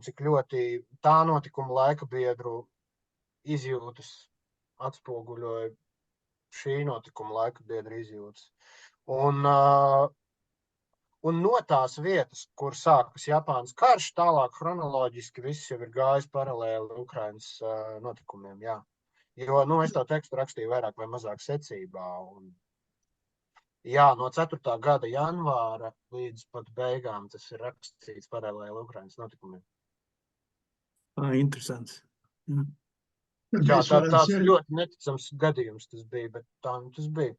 cik ļoti tā notikuma laika biedru izjūtas atspoguļoja šī notikuma laika biedru izjūtas. Un no tās vietas, kur sākas Japānas karš, tālāk chronoloģiski viss jau ir gājis paralēli Ukrainas notikumiem, jā. Jo, es to tekstu rakstīju vairāk vai mazāk secībā. Un, jā, no 4. gada janvāra līdz pat beigām tas ir rakstīts paralēli Ukrainas notikumiem. Interesants. Jā, tāds ļoti neticams gadījums tas bija, bet tā tas bija.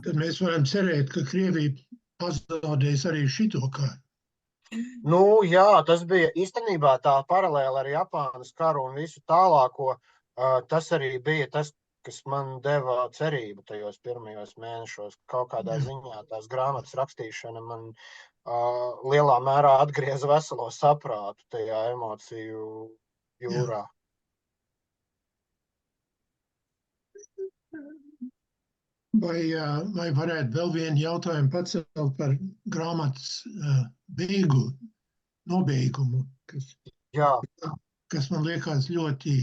Tad mēs varam cerēt, ka Krievija pazaudēs arī šito karu. Jā, tas bija īstenībā tā paralēli ar Japānas karu un visu tālāko. Tas arī bija tas, kas man deva cerību tajos pirmajos mēnešos. Kaut kādā ziņā tās grāmatas rakstīšana man lielā mērā atgrieza veselo saprātu tajā emociju jūrā. Vai varētu vēl vienu jautājumu pacelt par grāmatas nobeigumu, kas man liekas ļoti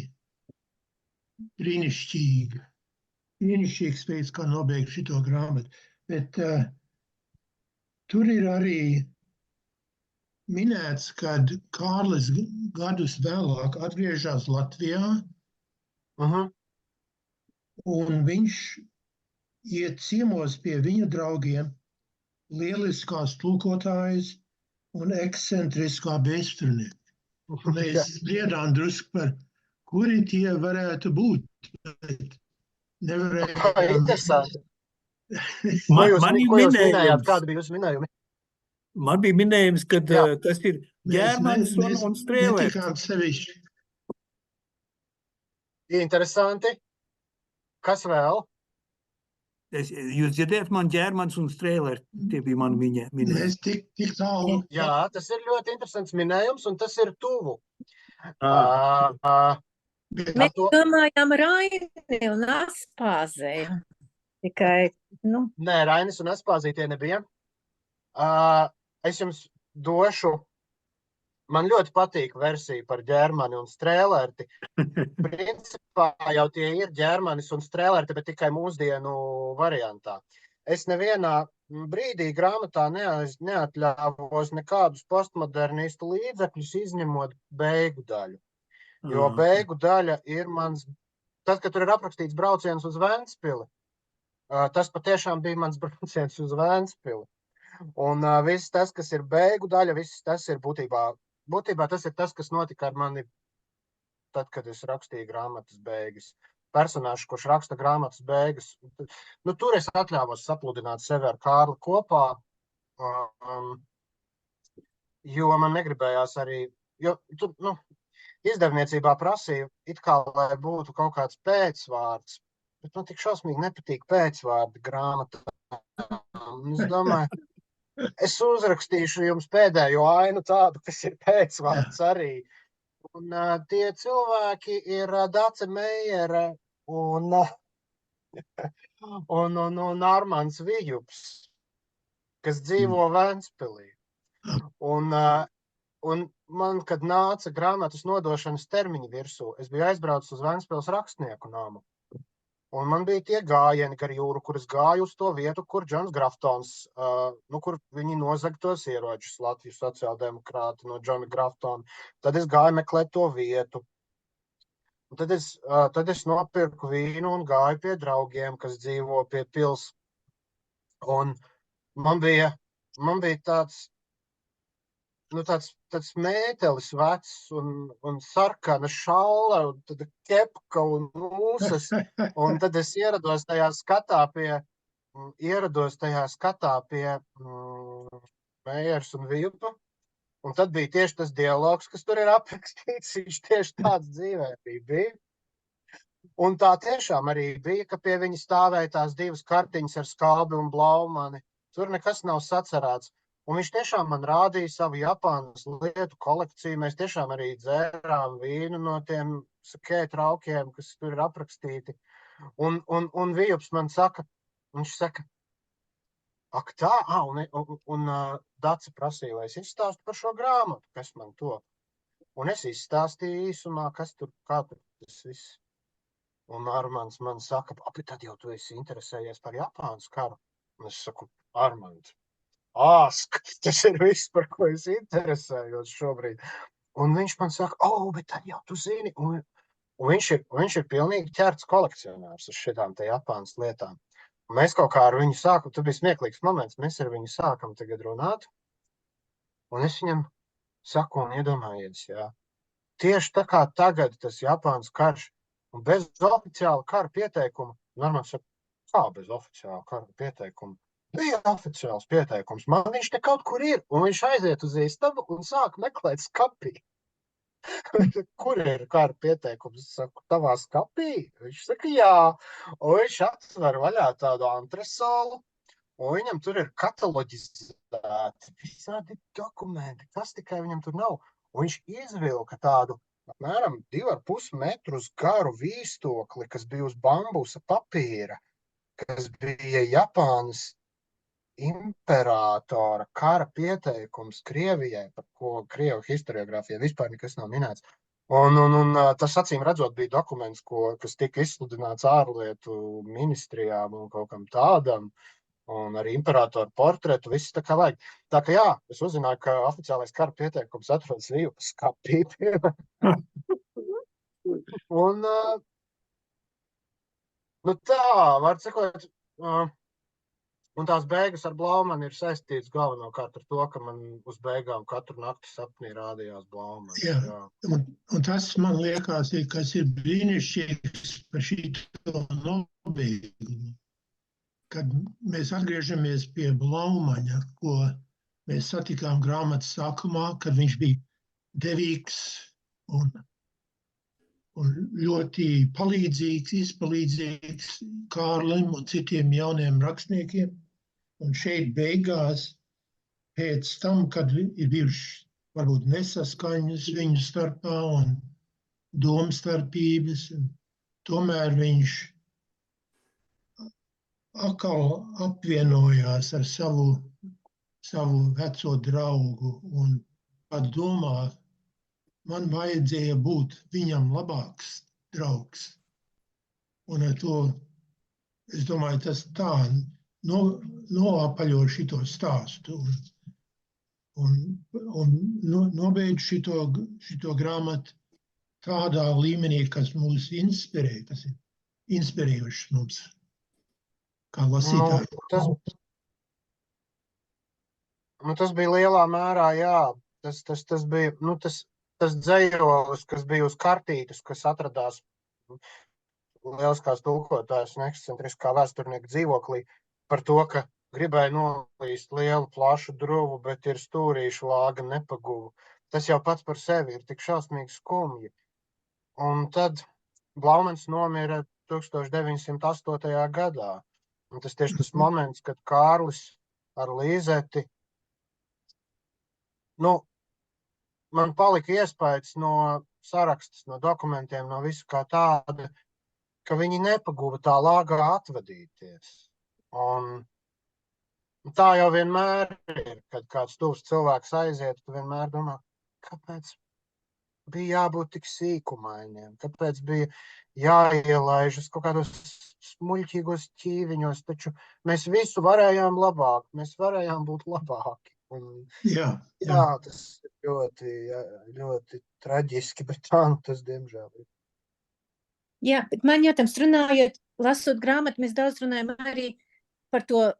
brīnišķīgi. Brīnišķīgs veids, kā nobeigt šito grāmatu. Bet tur ir arī minēts, kad Kārlis gadus vēlāk atgriežas Latvijā, un viņš iet ciemos pie viņa draugiem, lieliskās tulkotājas un ekscentriskā vēsturnieka. Mēs spriedām drusku par, kuri tie varētu būt. Interesanti. Man ir minējums. Kāda bija jūsu minējumi? Man bija minējums, ka tas ir Ģermans un Strēlers. Netikām sevišķi. Interesanti. Kas vēl? Jūs dzirdējat man Ģermans un Strēlers, tie bija mani minējumi. Mēs tik tālu. Jā, tas ir ļoti interesants minējums, un tas ir tuvu. Mēs domājām Raini un Aspāzēju. Tikai, Nē, Rainis un Aspāzītie nebija. Es jums došu, man ļoti patīk versija par Ģermani un Strēlerti. Principā jau tie ir Ģermanis un Strēlerti, bet tikai mūsdienu variantā. Es nevienā brīdī grāmatā neatļāvos nekādus postmodernistu līdzekļus, izņemot beigu daļu. Jo beigu daļa ir mans, tad, kad tur ir aprakstīts brauciens uz Ventspili, tas patiešām bija mans brauciens uz Ventspili. Un viss tas, kas ir beigu daļa, viss tas ir būtībā tas ir tas, kas notika ar mani tad, kad es rakstīju grāmatas beigas. Personāžs, kurš raksta grāmatas beigas. Tur es atļāvos sapludināt sevi ar Kārli kopā, jo man negribējās arī, izdevniecībā prasīja, it kā, lai būtu kaut kāds pēcvārds, bet man tik šausmīgi nepatīk pēcvārdi grāmatā. Es domāju, es uzrakstīšu jums pēdējo ainu tādu, kas ir pēcvārds arī. Un tie cilvēki ir Dace Meijere un Armands Vijups, kas dzīvo Ventspilī. Un man, kad nāca grāmatas nodošanas termiņi virsū, es biju aizbraucis uz Ventspils rakstnieku namu. Un man bija tie gājieni gar jūru, kur es gāju uz to vietu, kur Džons Graftons, kur viņi nozaga tos ieročus, Latvijas sociāldemokrāti no Džona Graftona. Tad es gāju meklēt to vietu. Un tad es nopirku vīnu un gāju pie draugiem, kas dzīvo pie pils. Un man bija tāds mētelis vecs un sarkana šalla, un tad kepka un mūsas. Un tad es ierados tajā skatā pie Mējers un Vilpa. Un tad bija tieši tas dialogs, kas tur ir aprakstīts. Viņš tieši tāds dzīvē bija. Un tā tiešām arī bija, ka pie viņa stāvēja tās divas kartiņas ar Skalbi un Blaumani. Tur nekas nav sacerēts. Un viņš tiešām man rādīja savu Japānas lietu kolekciju. Mēs tiešām arī dzērām vīnu no tiem sakē traukiem, kas tur ir aprakstīti. Un Vijups man saka, viņš saka, ak tā, un Dace prasīja, lai es izstāstu par šo grāmatu, kas man to. Un es izstāstīju īsumā, kā tur tas viss. Un Armands man saka, bet tad jau tu esi interesējies par Japānas karu. Un es saku, Armand, tas ir viss, par ko es interesējos šobrīd. Un viņš man saka, bet tad jau tu zini. Un viņš ir pilnīgi ķerts kolekcionārs uz šitām te Japānas lietām. Un mēs kaut kā ar viņu sākam, tur bija smieklīgs moments, mēs ar viņu sākam tagad runāt. Un es viņam saku, un iedomājies, jā, tieši tā kā tagad tas Japānas karš, un bez oficiāla kara pieteikuma, Armands saka, kā bez oficiāla kara pieteikuma? Bija oficiāls pieteikums, man viņš te kaut kur ir, un viņš aiziet uz istabu un sāk meklēt skapī. Kur ir kara pieteikums? Es saku, tavā skapī? Viņš saka, jā. Un viņš atver vaļā tādu antresolu, un viņam tur ir kataloģizēti visādi dokumenti, kas tikai viņam tur nav. Un viņš izvilka tādu apmēram 2,5 metrus garu vīstokli, kas bija uz bambusa papīra, kas bija Japānas imperātora kara pieteikums Krievijai, par ko Krievu historiogrāfijā vispār nekas nav minēts. Un tas acīm redzot bija dokuments, kas tika izsludināts ārlietu ministrijām un kaut kam tādam, un arī imperātora portretu, viss tā kā vajag. Tā kā jā, es uzzināju, ka oficiālais kara pieteikums atrodas Vijupas skapī. Un tā, var sakot, un tās beigas ar Blaumani ir saistīts galvenokārt ar to, ka man uz beigām katru nakti sapnī rādījās Blaumani. Jā. Un tas man liekas, kas ir brīnišķīgs par šito nobeigumu. Kad mēs atgriežamies pie Blaumaņa, ko mēs satikām grāmatas sākumā, kad viņš bija devīgs un ļoti palīdzīgs, izpalīdzīgs Kārlim un citiem jauniem rakstniekiem. Un šeit beigās, pēc tam, kad ir bijuši varbūt nesaskaņas viņu starpā un domstarpības, tomēr viņš atkal apvienojās ar savu veco draugu un pat domā, man vajadzēja būt viņam labāks draugs. Un ar to, es domāju, tas tā noapaļo šito stāstu un nobeidz šito grāmatu tādā līmenī, kas mūs inspirē, kas ir inspirējuši mums, kā lasītāji. Tas bija lielā mērā, jā. Tas bija, tas dzējolis, kas bija uz kartītes, kas atradās lieliskās tulkotājas un ekscentriskā vēsturnieka dzīvoklī, par to, ka gribēja nolīst lielu plašu druvu, bet ir stūrīšu lāga nepaguva. Tas jau pats par sevi ir tik šausmīgi skumji. Un tad Blaumans nomira 1908. gadā. Un tas tieši tas moments, kad Kārlis ar Līzeti, man palika iespējas no sarakstas, no dokumentiem, no visu kā tāda, ka viņi nepaguva tā lāgā atvadīties. Un tā jau vienmēr ir, kad kāds tuvs cilvēks aiziet, tu vienmēr domā, kāpēc bija jābūt tik sīkumainiem, kāpēc bija jāielaižas kaut kādos smuļķīgos ķīviņos, taču mēs visu varējām labāk, mēs varējām būt labāki. Un, jā, tas ir ļoti, ļoti traģiski, bet tā tas diemžēl ir. Jā, bet man jautājums runājot, lasot grāmatu, mēs daudz runājam arī par to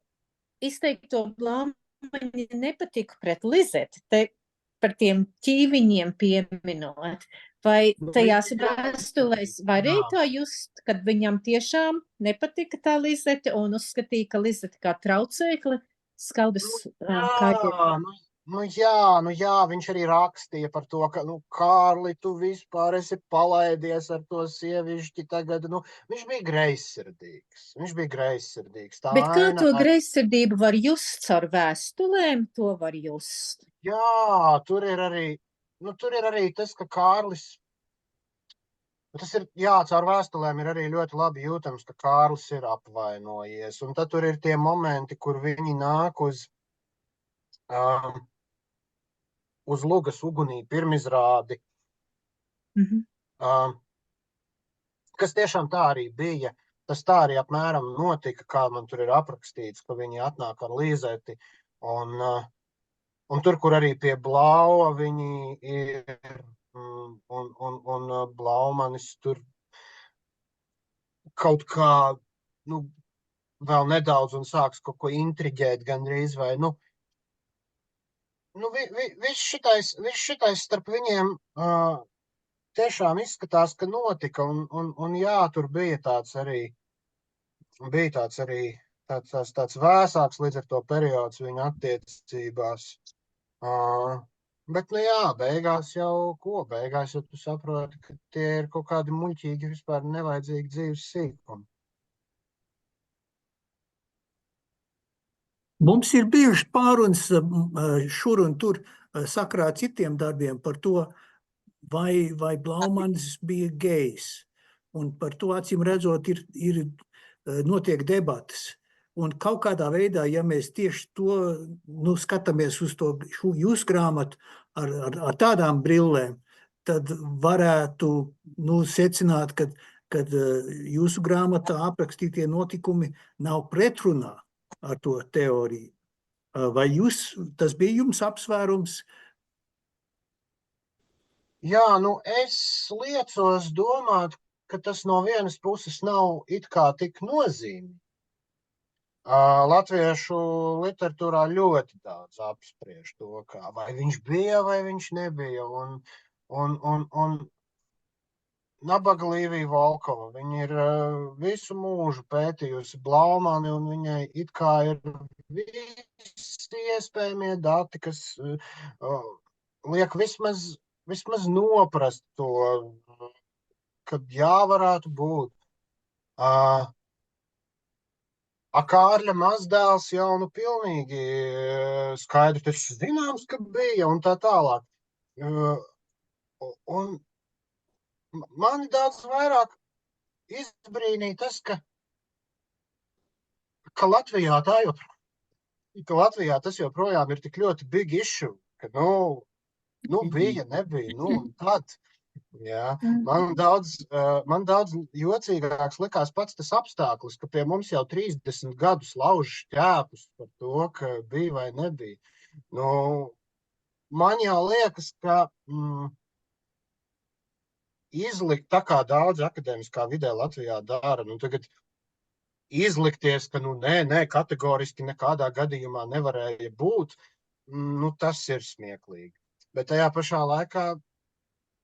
izteikto Blaumaņa nepatiku pret Lizeti, te par tiem ķīviņiem pieminot. Vai tajās vēstulēs varēja tā just, kad viņam tiešām nepatika tā Lizete un uzskatīja, ka Lizete kā traucēkli skaldas kārdiem? Nu jā, viņš arī rakstīja par to, ka, Kārli, tu vispār esi palaidies ar to sievišķi tagad, viņš bija greizsirdīgs. Tā Bet kā aina to greizsirdību var just caur vēstulēm, to var just? Jā, tur ir arī tas, ka Kārlis, caur vēstulēm ir arī ļoti labi jūtams, ka Kārlis ir apvainojies, un tad tur ir tie momenti, kur viņi nāk uz Lugas ugunī pirmizrādi, kas tiešām tā arī bija. Tas tā arī apmēram notika, kā man tur ir aprakstīts, ka viņi atnāk ar Lizeti, un tur, kur arī pie Blaua viņi ir, un Blaumanis tur kaut kā, vēl nedaudz un sāks kaut ko intriģēt gandrīz vai, viss šitais starp viņiem tiešām izskatās, ka notika, un jā, tur bija tāds vēsāks līdz ar to periods viņa attiecībās. Bet, beigās jau tu saproti, ka tie ir kaut kādi muļķīgi, vispār nevajadzīgi dzīves sīkumi. Mums ir bijuši pārunas šur un tur sakrā citiem darbiem par to, vai Blaumanis bija gejs. Un par to, acīm redzot, ir notiek debatas. Un kaut kādā veidā, ja mēs tieši to skatāmies uz to jūsu grāmatu ar tādām brillēm, tad varētu secināt, ka jūsu grāmatā aprakstītie notikumi nav pretrunā ar to teoriju. Vai tas bija jums apsvērums? Jā, es liecos domāt, ka tas no vienas puses nav it kā tik nozīmīgi. Latviešu literatūrā ļoti daudz apspriež to, vai viņš bija, vai viņš nebija. Un Nabaga Līvija Volkova, viņa ir visu mūžu pētījusi Blaumani, un viņai it kā ir visi iespējamie dati, kas liek vismaz noprast to, kad varētu būt. Kārļa mazdēls jau pilnīgi skaidri tas zināms, ka bija, un tā tālāk. Un mani daudz vairāk izbrīnīja tas, ka Latvijā tas joprojām ir tik ļoti big issue, ka, bija, nebija, tad. Jā. Man daudz jocīgāks likās pats tas apstākļus, ka pie mums jau 30 gadus lauž šķēpus par to, ka bija vai nebija. Man jau liekas, ka izlikt tā kā daudz akadēmiskā vidē Latvijā dara, tagad izlikties, ka nē, kategoriski nekādā gadījumā nevarēja būt, tas ir smieklīgi. Bet tajā pašā laikā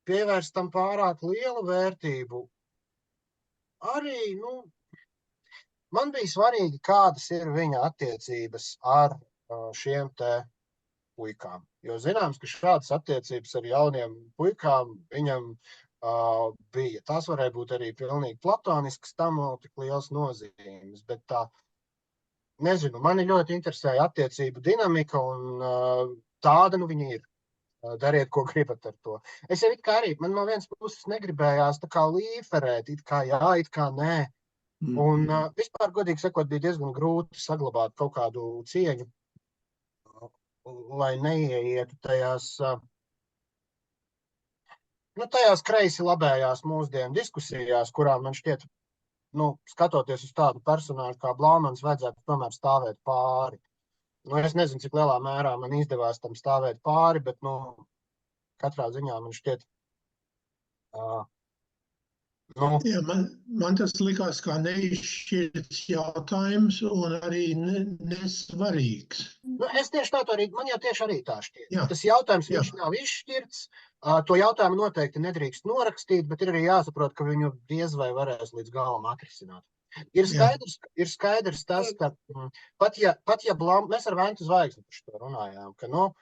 pievērstam pārāk lielu vērtību. Arī, man bija svarīgi, kādas ir viņa attiecības ar šiem te puikām. Jo zināms, ka šādas attiecības ar jauniem puikām viņam bija. Tās varēja būt arī pilnīgi platoniskas, tam nav tik liels nozīmes, bet nezinu, mani ļoti interesēja attiecību dinamika, un tāda viņa ir. Dariet, ko gribat ar to. Es jau it kā arī, man no vienas puses negribējās tā kā līferēt, it kā jā, it kā nē. Un vispār, godīgi sakot, bija diezgan grūti saglabāt kaut kādu cieņu, lai neieietu tajās kreisi labējās mūsdienu diskusijās, kurām man šķiet, skatoties uz tādu personāžu kā Blaumans, vajadzētu tomēr stāvēt pāri. Es nezinu, cik lielā mērā man izdevās tam stāvēt pāri, bet katrā ziņā man šķiet, Nu, Jā, man tas likās kā neizšķirts jautājums un arī nesvarīgs. nu, es tieši tā arī, man jau tieši arī tā šķiet. Jā. Tas jautājums, Jā. viņš nav izšķirts, to jautājumu noteikti nedrīkst norakstīt, bet ir arī jāsaprot, ka viņu diez vai varēs līdz galam atrisināt. Ir skaidrs tas, ka pat ja mēs ar Ventu Zvaigzni par šo runājām, ka, nu,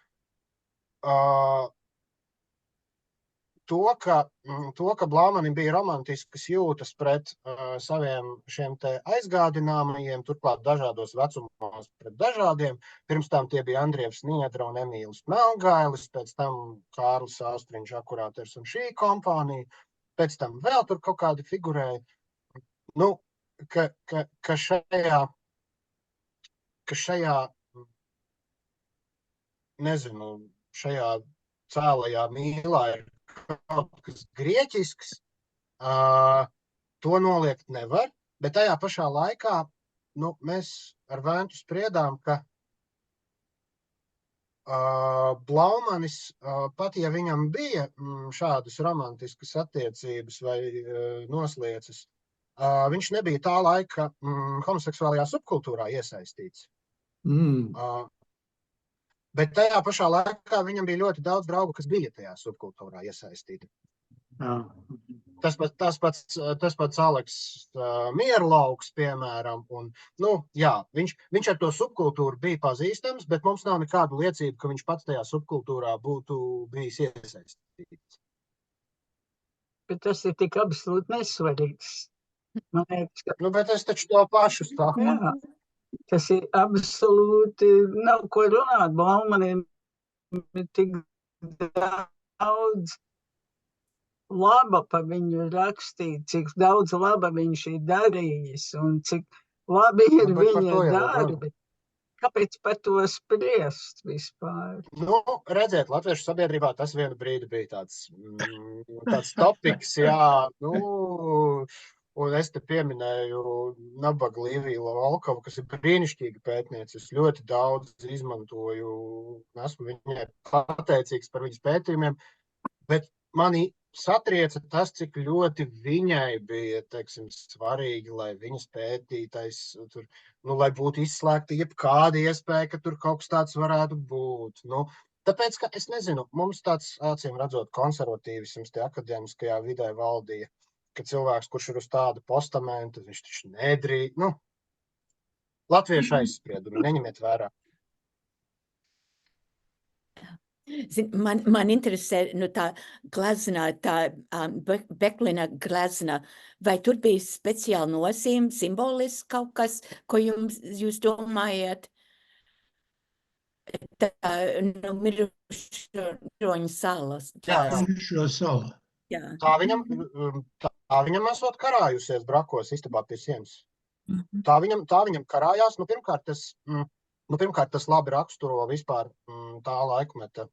to, ka Blaumanim bija romantiskas jūtas pret saviem šiem te aizgādināmajiem, turklāt dažādos vecumos pret dažādiem. Pirms tam tie bija Andrievs Niedra un Emīls Melngailis, pēc tam Kārlis Austriņš Akurāters un šī kompānija, pēc tam vēl tur kaut kādi figurēja. Nu, ka šajā, nezinu, šajā cēlajā mīlā ir kaut kas grieķisks, to noliegt nevar, bet tajā pašā laikā, nu, mēs ar Ventu spriedām, ka Blaumanis, pat ja viņam bija šādas romantiskas attiecības vai noslieces, viņš nebija tā laika homoseksuālajā subkultūrā iesaistīts. Bet tajā pašā laikā viņam bija ļoti daudz draugu, kas bija tajā subkultūrā iesaistīti. Tas pats Aleks Mierlauks, piemēram, un, nu, jā, viņš ar to subkultūru bija pazīstams, bet mums nav nekādu liecību, ka viņš pats tajā subkultūrā būtu bijis iesaistīts. Bet tas ir tik absolūti nesvarīgs. Man liekas, ka... Nu, bet es taču to pašu stāvu. Jā, tas ir absolūti, nav ko runāt. Blaumanim ir tik daudz laba par viņu rakstīt, cik daudz laba viņš ir darījis un cik labi ir viņa darbi. Kāpēc par to spriest vispār? Nu, redziet, latviešu sabiedrībā tas vienu brīdi bija tāds topiks, jā, nu, un es te pieminēju nabaga Līviju Volkovu, kas ir brīnišķīga pētniece. Es ļoti daudz izmantoju, esmu viņai pateicīgs par viņas pētījumiem, bet mani satrieca tas, cik ļoti viņai bija, teiksim, svarīgi, lai viņas pētītais, tur, nu, lai būtu izslēgta jebkāda iespēja, ka tur kaut kas tāds varētu būt. Nu, tāpēc, ka es nezinu, mums tāds, acīm redzot, konservatīvisms te akadēmiskajā vidē valdīja, ka cilvēks, kurš ir uz tādu postamentu, viņš taču nedrīkst, nu, latviešu aizspriedumi, neņemiet vērā. Man interesē, nu, tā glezna, tā Beklina glezna, vai tur bija speciāli nozīme, simbolisks kaut kas, ko jūs domājat? Tā, nu, mirušo salas. Mirušo sala. Jā. Tā viņam esot karājusies brakos istabā pie sienas. Tā viņam karājās. Nu, pirmkārt, tas labi raksturo vispār tā laikmeta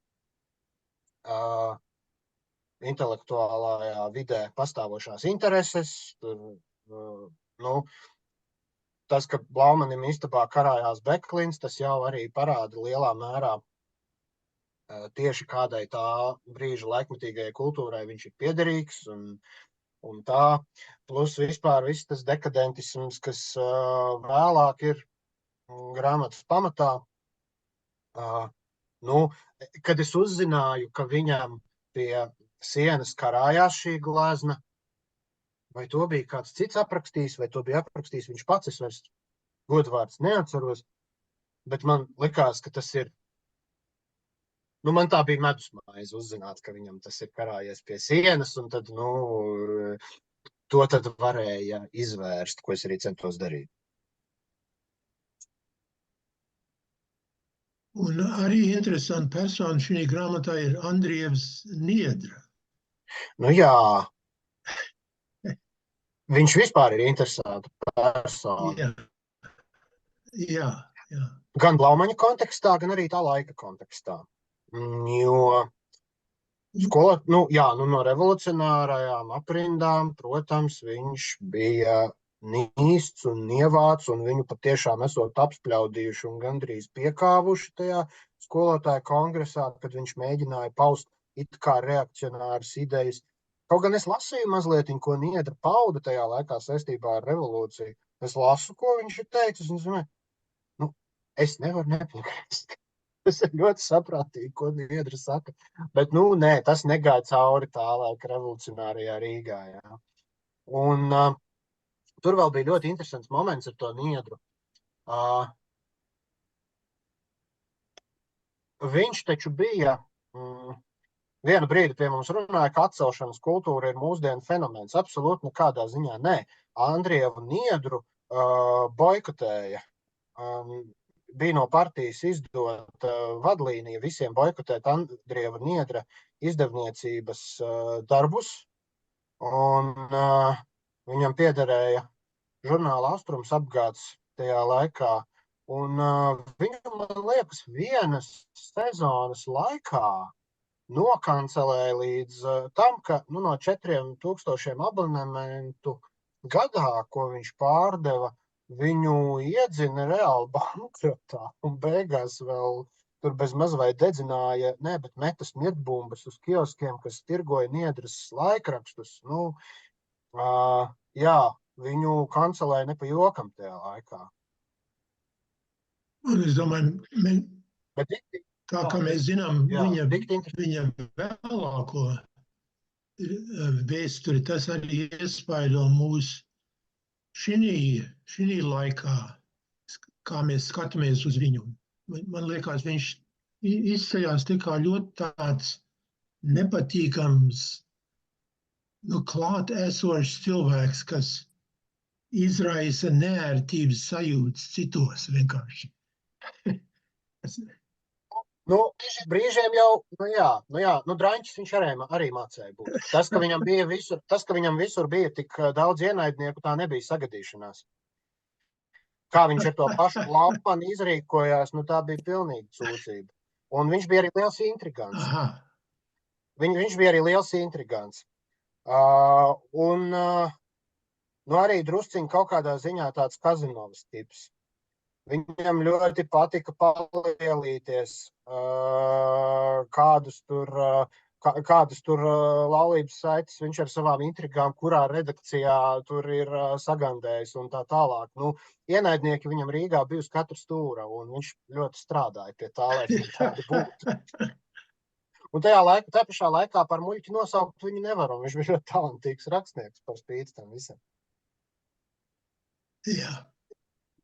intelektuālajā vidē pastāvošās intereses. Nu, tas, ka Blaumanim istabā karājās Beklins, tas jau arī parāda lielā mērā tieši kādai tā brīža laikmetīgajai kultūrai viņš ir piederīgs un tā. Plus vispār viss tas dekadentisms, kas vēlāk ir grāmatas pamatā. Nu, kad es uzzināju, ka viņam pie sienas karājās šī glezna, vai to bija kāds cits aprakstījis, vai to bija aprakstījis viņš pats, es vairs godvārds neatceros, bet man likās, ka tas ir, nu, man tā bija medusmaize uzzināt, ka viņam tas ir karājies pie sienas, un tad, nu, to tad varēja izvērst, ko es arī centos darīt. Un arī interesanti persona šī grāmatā ir Andrievs Niedra. Nu jā, viņš vispār ir interesanta persona. Jā. Gan Blaumaņa kontekstā, gan arī tā laika kontekstā. Jo no revolucionārajām aprindām, protams, viņš bija nīsts un nievāts, un viņu patiešām esot apspļaudījuši un gandrīz piekāvuši tajā skolotāju kongresā, kad viņš mēģināja paust it kā reakcionāras idejas. Kaut gan es lasīju mazliet, ko Niedra pauda tajā laikā saistībā ar revolūciju. Es lasu, ko viņš ir teicis, un es domāju, nu, es nevaru nepiekrist. Tas ir ļoti saprātīgi, ko Niedra saka. Bet, nu, nē, tas negāja cauri tā laika revolucionārajā Rīgā, jā. Un tur vēl bija ļoti interesants moments ar to Niedru. Viņš taču bija, vienu brīdi pie mums runāja, ka atcelšanas kultūra ir mūsdienu fenomens. Absolūti nekādā ziņā nē. Andrievu Niedru boikotēja. Bija no partijas izdot vadlīnija visiem boikotēt Andrieva Niedra izdevniecības darbus. Un viņam piederēja žurnāla Austrums apgāds tajā laikā. Un viņu, man liekas, vienas sezonas laikā nokancelēja līdz tam, ka no 4000 abonementu gadā, ko viņš pārdeva, viņu iedzina reāli bankrotā un beigās vēl tur bez maz vai dedzināja, bet metas mietbumbas uz kioskiem, kas tirgoja Niedras laikrakstus. Jā, viņu kancelēja ne pa jokam tajā laikā. Un es domāju, Bet tā kā mēs zinām jā, viņa vēlāko vēsturi, tas arī iespaido mūs šī laikā, kā mēs skatāmies uz viņu. Man liekas, viņš izceļās tikā ļoti tāds nepatīkams, klāt esošs cilvēks, kas izraisa neērtības sajūtas citos vienkārši. Brīžiem jau, draņķis viņš arī mācēja būt. Tas, ka viņam visur bija tik daudz ienaidnieku, tā nebija sagadīšanās. Kā viņš ar to pašu Laupani izrīkojās, tā bija pilnīga sūdzība. Un viņš bija arī liels intrigants. Viņš bija arī liels intrigants. Arī drusciņ kaut kādā ziņā tāds Kazinovas tips. Viņam ļoti patika palielīties, kādas tur laulības saites viņš ar savām intrigām, kurā redakcijā tur ir sagandējis un tā tālāk. Ienaidnieki viņam Rīgā bija uz katra stūra, un viņš ļoti strādāja pie tā, lai viņi tādi būtu. Un tā pašā laikā par muļķi nosaukt viņu nevar, un viņš bija ļoti talantīgs rakstnieks par spīti tam visam. Jā.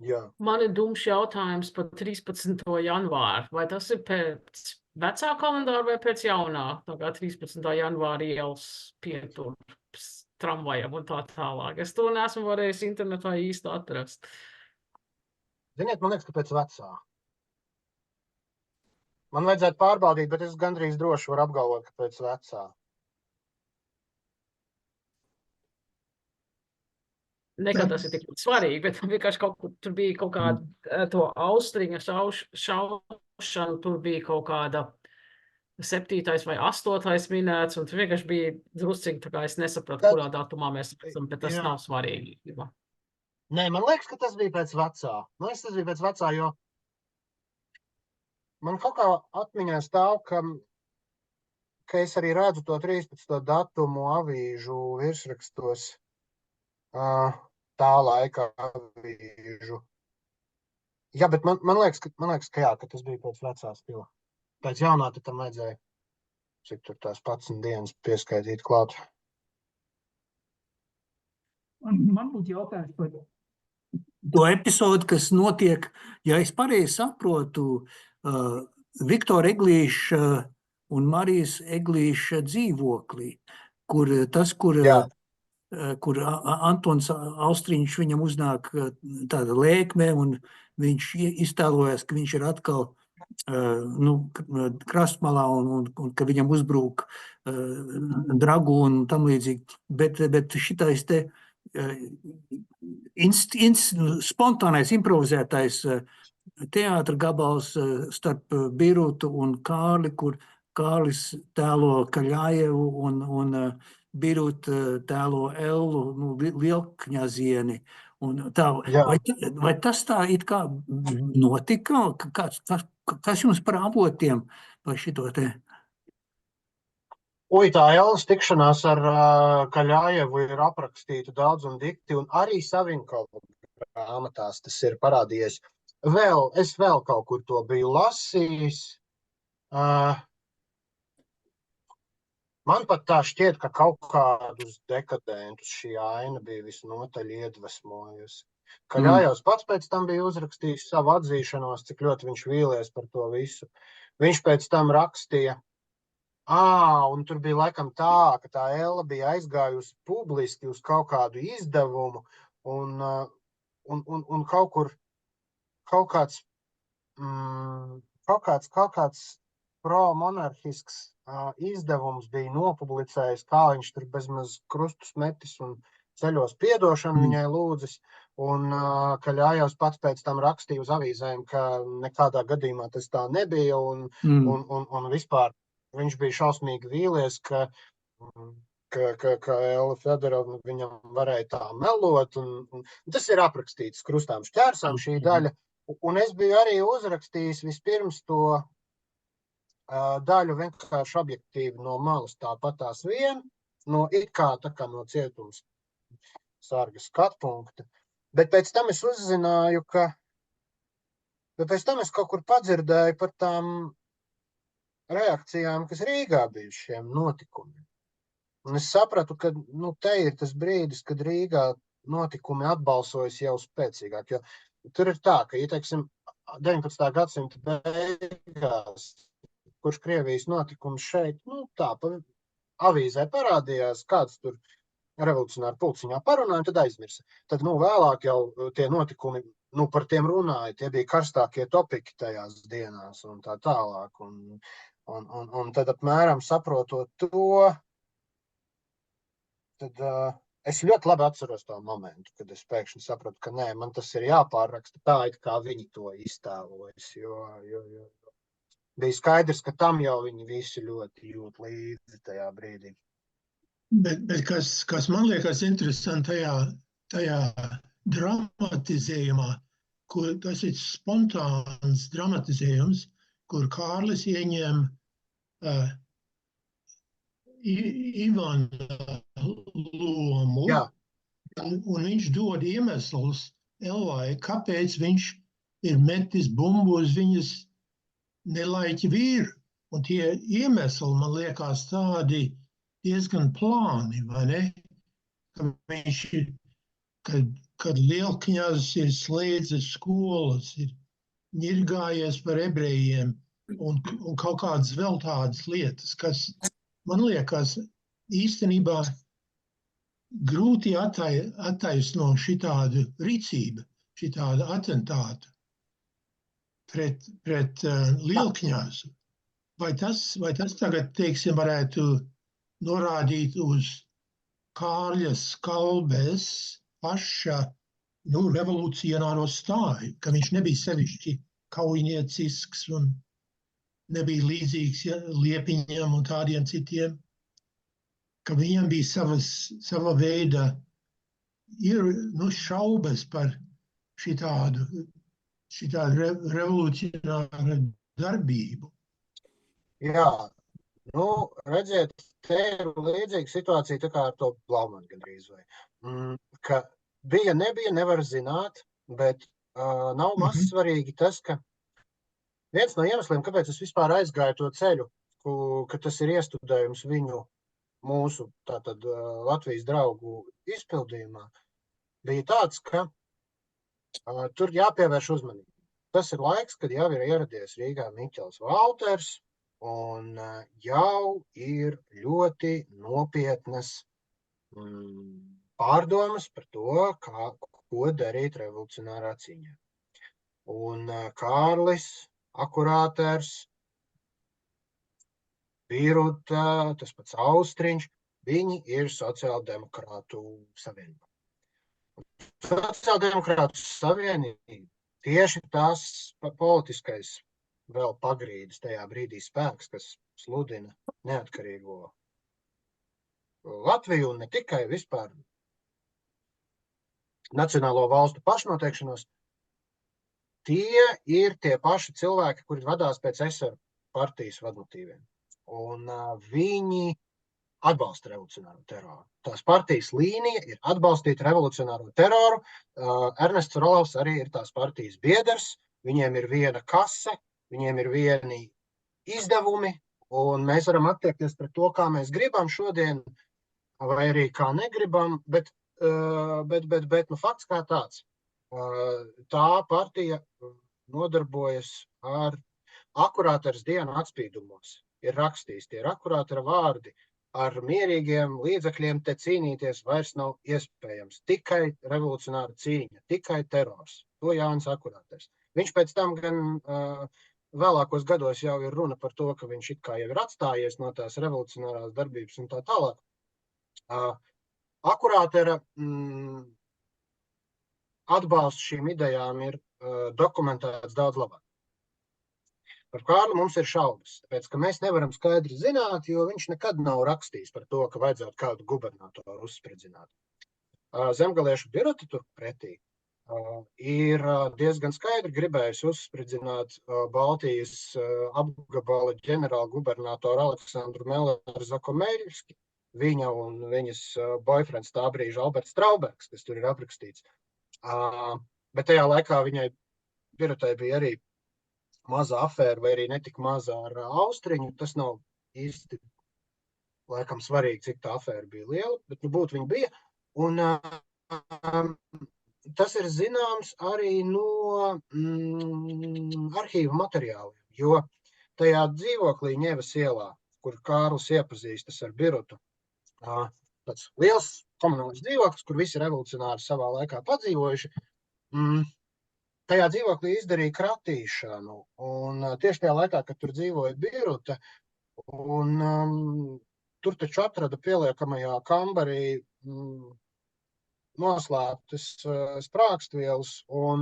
Jā. Man ir dumšs jautājums par 13. janvāru. Vai tas ir pēc vecā kalendāra vai pēc jaunā? Tā kā 13. janvāra ielas pietur tramvajam un tā tālāk. Es to neesmu varējis internetā īsti atrast. Ziniet, man liekas, ka pēc vecā. Man vajadzētu pārbaudīt, bet es gandrīz droši varu apgalvot, ka pēc vecā. Nekā tas ir tik svarīgi, bet vienkārši tur bija kaut kāda to austriņa šaušana, tur bija kaut kāda 7. vai 8. minēts, un tur vienkārši bija drusciņi, tā kā es nesapratu, kurā datumā mēs esam, bet tas nav svarīgi. Nē, man liekas, ka tas bija pēc vecā. Tas bija pēc vecā, jo man kaut kā atmiņā stāv, ka es arī redzu to 13. datumu avīžu virsrakstos. Tā laika avīžu. Jā, bet man liekas, ka tas bija pēc vecā stila. Pēc jaunā tam vajadzēja, cik tur tās 11 dienas pieskaitīt klāt. Man būtu jautājums par to episodu, kas notiek, ja es pareizi saprotu, Viktora Eglīša un Marijas Eglīša dzīvoklī, kur Antons Austriņš viņam uznāk tāda lēkme, un viņš iztēlojas, ka viņš ir atkal krastmalā un ka viņam uzbrūk dragūni un tam līdzīgi. Bet šitais te spontānais, improvizētais teātra gabals starp Birutu un Kārli, kur Kārlis tēlo Kaļājevu un Birut tēlo Ellu, lielkņazieni. Vai tas tā it kā notika? Kas jums par avotiem par šito te? Tā Ellas tikšanās ar Kaļājevu ir aprakstīta daudz un dikti, un arī Savinkova grāmatās tas ir parādījies. Es vēl kaut kur to biju lasījis. Man pat tā šķiet, ka kaut kādus dekadentus šī aina bija visnotaļ iedvesmojusi. Kaļājevs pats pēc tam bija uzrakstījis savu atzīšanos, cik ļoti viņš vīlies par to visu. Viņš pēc tam rakstīja, un tur bija laikam tā, ka tā Ella bija aizgājusi publiski uz kaut kādu izdevumu, un kaut kāds pro-monarhisks izdevums bija nopublicējis, kā viņš tur bezmaz krustus metis un ceļos piedošanu viņai lūdzis, un Kaļājevs pats pēc tam rakstīja uz avīzēm, ka nekādā gadījumā tas tā nebija, un vispār viņš bija šausmīgi vīlies, ka Ella Fjodorovna viņam varēja tā melot, un tas ir aprakstīts krustām šķērsām šī daļa, un es biju arī uzrakstījis vispirms to daļu vienkārši objektīvi no malas tāpatās vien, it kā no cietums sarga skatpunkta, bet pēc tam es uzzināju, pēc tam es kaut kur padzirdēju par tām reakcijām, kas Rīgā bija uz šiem notikumiem. Un es sapratu, ka te ir tas brīdis, kad Rīgā notikumi atbalsojas jau spēcīgāk, jo tur ir tā, ka, ja teiksim, 19. gadsimta beigās, kurš Krievijas notikums šeit, tā, avīzē parādījās, kāds tur revolucionāri pulciņā parunāja, tad aizmirsa. Tad, vēlāk jau tie notikumi, par tiem runāja, tie bija karstākie topiki tajās dienās un tā tālāk. Un tad apmēram saprotot to, tad es ļoti labi atceros to momentu, kad es pēkšņi sapratu, ka nē, man tas ir jāpārraksta tā, it kā viņi to iztēlojas, jo bija skaidrs, ka tam jau viņi visi ļoti jūt līdzi tajā brīdī. Bet kas man liekas interesanti tajā dramatizējumā, kur tas ir spontāns dramatizējums, kur Kārlis ieņem Ivana lomu, Jā. Un viņš dod iemeslus Elvai, kāpēc viņš ir metis bumbu uz viņas nelaiķi vīru. Un tie iemesli, man liekas, tādi diezgan plāni, vai ne? Kad Lielkņazs ir slēdzis skolas, ir ņirgājies par ebrejiem un kaut kādas vēl tādas lietas, kas, man liekas, īstenībā grūti attaisno šitādu rīcību, šitādu atentātu pret Lielkņazu. Vai tas tagad, teiksim, varētu norādīt uz Kārļa Skalbes paša revolucionāro stāju, ka viņš nebija sevišķi kaujiniecisks un nebija līdzīgs Liepiņam un tādiem citiem, ka viņam bija sava veida šaubas par šitādu revolucionāru darbību. Jā, redziet, te ir līdzīga situācija tā kā ar to Blaumanu gandrīz vai. Ka bija, nebija, nevar zināt, bet nav maz svarīgi tas, ka viens no iemesliem, kāpēc es vispār aizgāju to ceļu, ka tas ir iestudējums mūsu tātad Latvijas draugu izpildījumā, bija tāds, ka tur jāpievērš uzmanība. Tas ir laiks, kad jau ir ieradies Rīgā Miķels Valters, un jau ir ļoti nopietnas pārdomas par to, ko darīt revolucionārā cīņā. Un Kārlis, Akurāters, Biruta, tas pats Austriņš, viņi ir Sociāldemokrātu savienība. Sociāldemokrātu savienība tieši tās politiskais vēl pagrīdes tajā brīdī spēks, kas sludina neatkarīgo Latviju un ne tikai vispār nacionālo valstu pašnoteikšanos, tie ir tie paši cilvēki, kuri vadās pēc SR partijas vadmotīviem. Un viņi atbalsta revolucionāro teroru. Tās partijas līnija ir atbalstīt revolucionāro teroru. Ernests Frolovs arī ir tās partijas biedrs. Viņiem ir viena kase, viņiem ir vieni izdevumi, un mēs varam attiekties pret to, kā mēs gribam šodien, vai arī kā negribam, bet fakts kā tāds. Tā partija nodarbojas ar akurātars dienu atspīdumos. Ir rakstījis, tie ir akurātara vārdi. Ar mierīgiem līdzekļiem te cīnīties vairs nav iespējams. Tikai revolucionāra cīņa, tikai terors. To Jānis Akurāters. Viņš pēc tam gan vēlākos gados jau ir runa par to, ka viņš it kā jau ir atstājies no tās revolucionārās darbības un tā tālāk. Akurātera atbalsts šīm idejām ir dokumentēts daudz labāk. Par Kārli mums ir šaubas, tāpēc, ka mēs nevaram skaidri zināt, jo viņš nekad nav rakstījis par to, ka vajadzētu kādu gubernatoru uzspridzināt. Zemgaliešu birota turpretī ir diezgan skaidri gribējis uzspridzināt Baltijas apgabala ģenerāla gubernatoru Aleksandru Melleru Zakomeļski, viņa un viņas boyfriends tā brīža Alberts Straubergs, kas tur ir aprakstīts. Bet tajā laikā viņai birotai bija arī maza afēra, vai arī netik maza ar Austriņu. Tas nav īsti laikam svarīgi, cik tā afēra bija liela, bet būtu viņa bija. Un tas ir zināms arī no arhīva materiāliem, jo tajā dzīvoklī Ņevas ielā, kur Kārlis iepazīstas ar birotu, tāds liels komunāls dzīvoklis, kur visi revolucionāri savā laikā padzīvojuši, tajā dzīvoklī izdarīja kratīšanu, un tieši tajā laikā, kad tur dzīvoja biruta, un tur taču atrada pieliekamajā kambarī noslēptas sprāgstvielas, un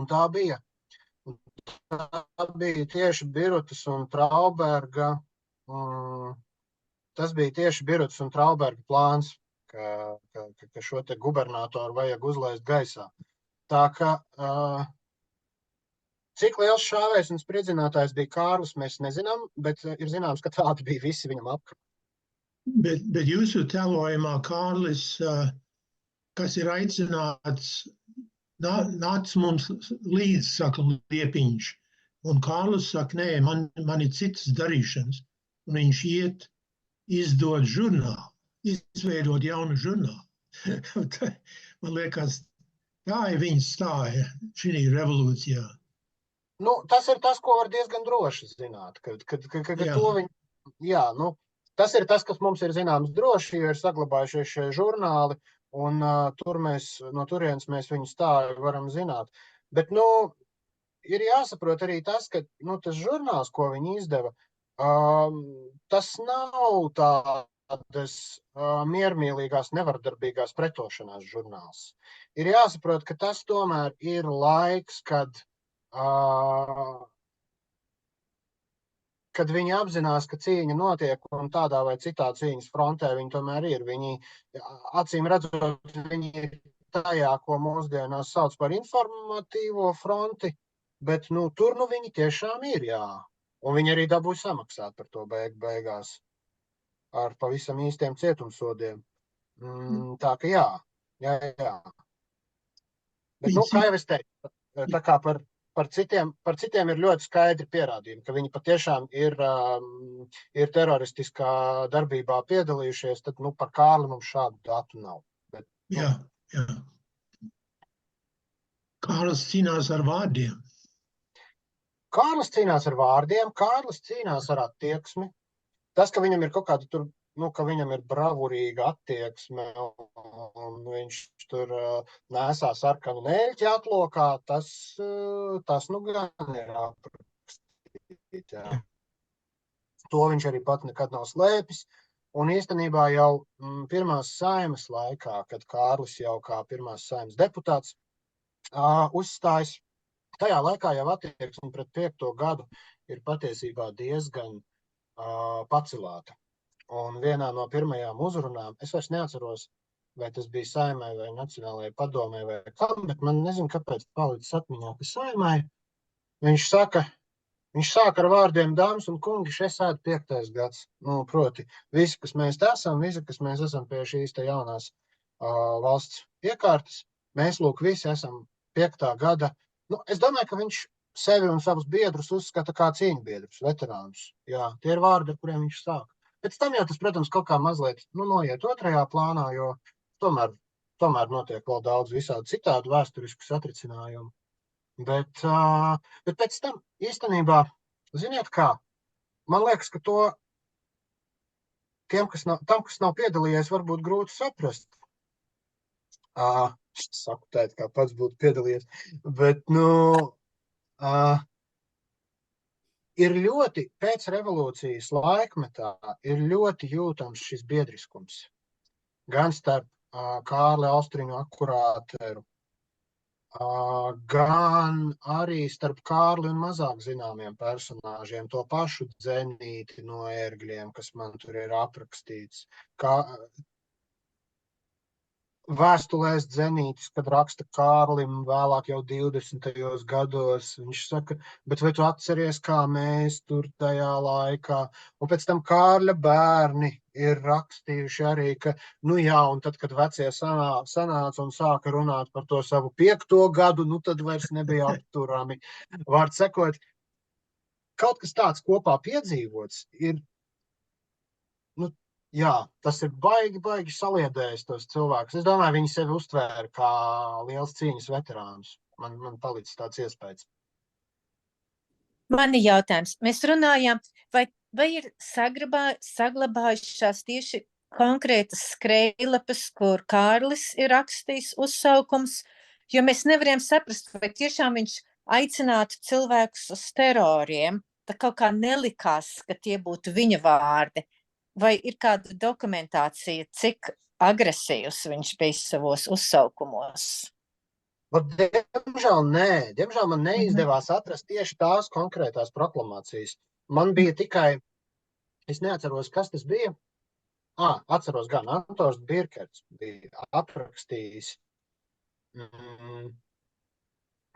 tā bija tieši birutas un Trauberga, tas bija tieši birutas un Trauberga plāns, ka šo te gubernatoru vajag uzlaist gaisā. Tā ka, cik liels šāvējs un spridzinātājs bija Kārlis, mēs nezinām, bet ir zināms, ka tādi bija visi viņam apkārt. Bet jūsu tēlojumā Kārlis, kas ir aicināts, nāc mums līdz, saka Liepiņš. Un Kārlis saka, nē, man ir citas darīšanas. Un viņš iet izdot žurnālu, izveidot jaunu žurnālu. Man liekas, tā ir viņa stāja šī revolūcijā. Nu, tas ir tas, ko var diezgan droši zināt. To viņi, tas ir tas, kas mums ir zināms droši, jo ir saglabājušies šie žurnāli, un no turienes mēs viņu stāju varam zināt. Bet, ir jāsaprot arī tas, ka tas žurnāls, ko viņi izdeva, tas nav tādas miermīlīgās, nevardarbīgās pretošanās žurnāls. Ir jāsaprot, ka tas tomēr ir laiks, kad viņi apzinās, ka cīņa notiek, un tādā vai citā cīņas frontē viņi tomēr ir. Viņi, acīm redzot, viņi ir tajā, ko mūsdienās sauc par informatīvo fronti, bet tur viņi tiešām ir, jā. Un viņi arī dabūja samaksāt par to beigās ar pavisam īstiem cietumsodiem. Tā ka jā. Bet, kā jau es teicu, tā kā par citiem ir ļoti skaidri pierādījumi, ka viņi patiešām ir teroristiskā darbībā piedalījušies, tad par Kārli mums šādu datu nav. Bet, Jā. Kārlis cīnās ar vārdiem. Kārlis cīnās ar vārdiem, Kārlis cīnās ar attieksmi. Tas, ka viņam ir kaut kāda tur, ka viņam ir bravurīga attieksme un viņš tur nesā sarkanu neļķi atlokā, tas gan ir aprakstīt, jā. To viņš arī pat nekad nav slēpis. Un īstenībā jau pirmās Saeimas laikā, kad Kārlis jau kā pirmās Saeimas deputāts uzstājas, tajā laikā jau attieksme pret 5. gadu ir patiesībā diezgan pacelāta. Un vienā no pirmajām uzrunām, es vairs neatceros, vai tas bija Saeimai vai Nacionālajai padomē vai kam, bet man nezinu, kāpēc palicis atmiņā, ka Saeimai viņš saka, Viņš sāk ar vārdiem dāmas un kungi, šeit sēd 5. gads. Nu, proti, visi, kas mēs te esam, visi, kas mēs esam pie šīs te jaunās valsts iekārtas, mēs, lūk, visi esam 5. gada. Nu, es domāju, ka viņš sevi un savus biedrus uzskata kā cīņbiedrus, veterānus. Jā, tie ir vārdi, ar kuriem viņš sāk. Pēc tam jau tas, protams, kaut kā mazliet noiet otrajā plānā, jo tomēr notiek vēl daudz visādi citādu vēsturisku satricinājumu. Bet pēc tam īstenībā, ziniet kā, man liekas, ka tam, kas nav piedalījies, varbūt grūti saprast. Saku tēt, kā pats būtu piedalījies, bet, ir ļoti, pēc revolūcijas laikmetā, ir ļoti jūtams šis biedriskums. Gan starp Kārli Austriņu akurāteru, gan arī starp Kārli un mazāk zināmiem personāžiem, to pašu Dzenīti no ērgļiem, kas man tur ir aprakstīts. Vēstulēs Dzenītis, kad raksta Kārlim vēlāk jau 20. gados, viņš saka, bet vai tu atceries, kā mēs tur tajā laikā? Un pēc tam Kārļa bērni ir rakstījuši arī, ka, un tad, kad vecie sanāca un sāka runāt par to savu 5. gadu, tad vairs nebija apturami. Vārds sakot, kaut kas tāds kopā piedzīvots ir, jā, tas ir baigi saliedējis tos cilvēkus. Es domāju, viņi sevi uztvēra kā liels cīņas veterānus. Man palicis tāds iespējas. Man ir jautājums. Mēs runājām, vai ir saglabājušās tieši konkrētas skrejlapas, kur Kārlis ir rakstījis uzsaukums, jo mēs nevarējām saprast, vai tiešām viņš aicinātu cilvēkus uz teroriem. Tā kaut kā nelikās, ka tie būtu viņa vārdi. Vai ir kāda dokumentācija, cik agresīvs viņš bija savos uzsaukumos? Diemžēl nē. Diemžēl man neizdevās atrast tieši tās konkrētās proklamācijas. Man bija tikai, es neatceros, kas tas bija. Atceros gan, Antons Birkerts bija aprakstījis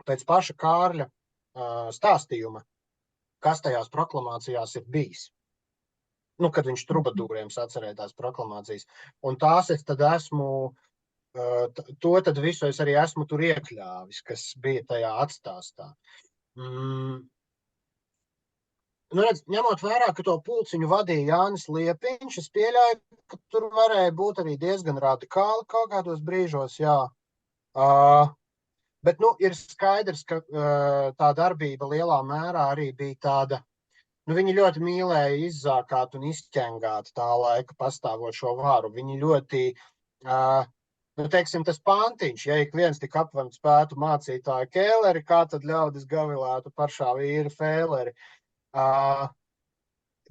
pēc paša Kārļa stāstījuma, kas tajās proklamācijās ir bijis. Kad viņš trubadūriem sacerēja tās proklamācijas. Un tās es tad esmu, to tad visu es arī esmu tur iekļāvis, kas bija tajā atstāstā. Redz, ņemot vērā, ka to pulciņu vadīja Jānis Liepiņš, es pieļauju, ka tur varēja būt arī diezgan radikāli kaut kādos brīžos, jā. Bet, ir skaidrs, ka tā darbība lielā mērā arī bija tāda. Viņi ļoti mīlēja izzākāt un izķengāt tā laika pastāvošo varu. Viņi ļoti, teiksim, tas pantiņš, ja ik viens tik apvemts spētu mācītāju Kēleri, kā tad ļaudis gavilētu paršā vīru Fēleri.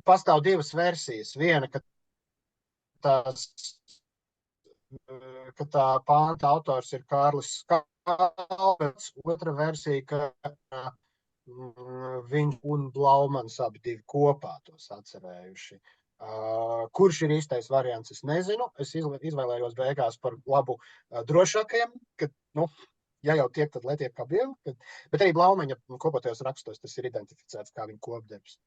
Pastāv divas versijas. Viena, ka tā panta autors ir Kārlis Skalbets. Otra versija, ka viņš un Blaumans abi divi kopā tos atcerējuši. Kurš ir īstais variants, es nezinu. Es izvēlējos beigās par labu drošākajam, ka, ja jau tiek, tad lai tiek kā bija. Bet arī Blaumaņa kopotajos rakstos tas ir identificēts kā viņa kopdarbs.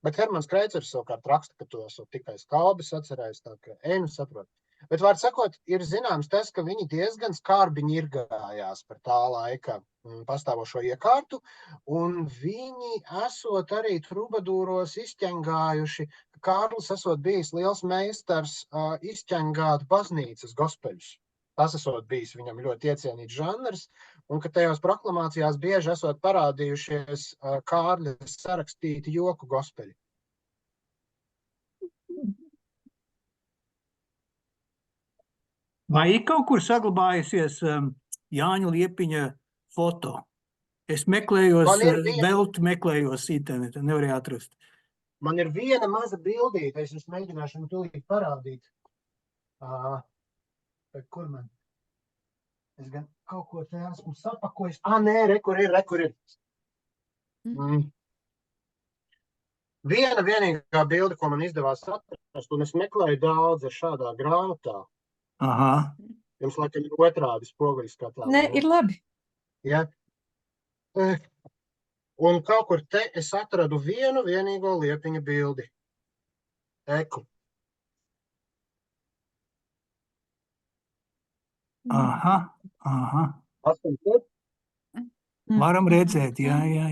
Bet Hermans Kreicers savukārt raksta, ka to esmu tikai Skalbis atcerējis, tā ka saprot. Bet, vārds sakot, ir zināms tas, ka viņi diezgan skarbi ņirgājās par tā laika pastāvošo iekārtu, un viņi esot arī trubadūros izķengājuši, ka Kārlis esot bijis liels meistars izķengāt baznīcas gospeļus. Tas esot bijis viņam ļoti iecienīts žanrs, un ka tajos proklamācijās bieži esot parādījušies Kārļa sarakstīti joku gospeļi. Vai ir kaut kur saglabājusies Jāņa Liepiņa foto? Es meklējos internetā, nevarēju atrast. Man ir viena maza bildīte, es mēģināšu viņu tūlīt parādīt. Kur man? Es gan kaut ko te esmu sapakojis. Nē, rekur ir. Viena vienīgā bilde, ko man izdevās atrast, un es meklēju daudz ar šādā grāmatā. Aha. Jums laikam ir otrādi spoguļi skatā. Nē, ir labi. Ja? Un kaut kur te es atradu vienu vienīgo Liepiņa bildi. Eku. Aha, aha. Varam redzēt, jā. Jā.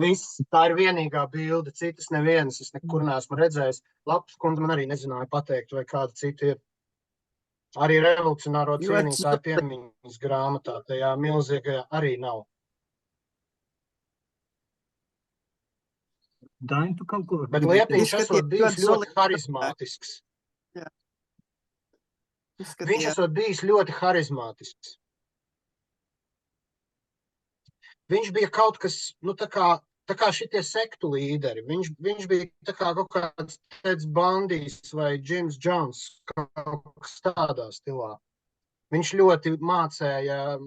Viss, tā ir vienīgā bilde, citas nevienas, es nekur neesmu redzējis. Lapas kundze man arī nezināja pateikt, vai kāda cita ir. Arī revolucionāro cienītāju piemiņas grāmatā, tajā milzīgajā arī nav. Daini, tu kaut ko Bet gribēji Liepiņš teikt? esot bijis ļoti harizmātisks. Viņš esot bijis ļoti harizmātisks. Viņš bija kaut kas, nu tā kā šitie sektu līderi. Viņš bija tā kā kaut kāds Teds Bandijs vai Jims Jones, kaut kas tādā stilā. Viņš ļoti mācēja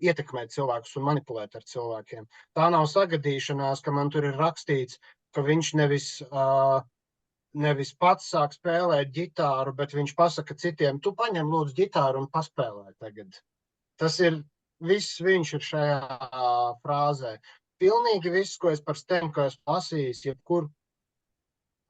ietekmēt cilvēkus un manipulēt ar cilvēkiem. Tā nav sagadīšanās, ka man tur ir rakstīts, ka viņš nevis pats sāk spēlēt ģitāru, bet viņš pasaka citiem, tu paņem lūdzu ģitāru un paspēlē tagad. Tas ir, viss viņš ir šajā frāzē. Pilnīgi viss, ko es par Stenku esmu lasījis, jebkur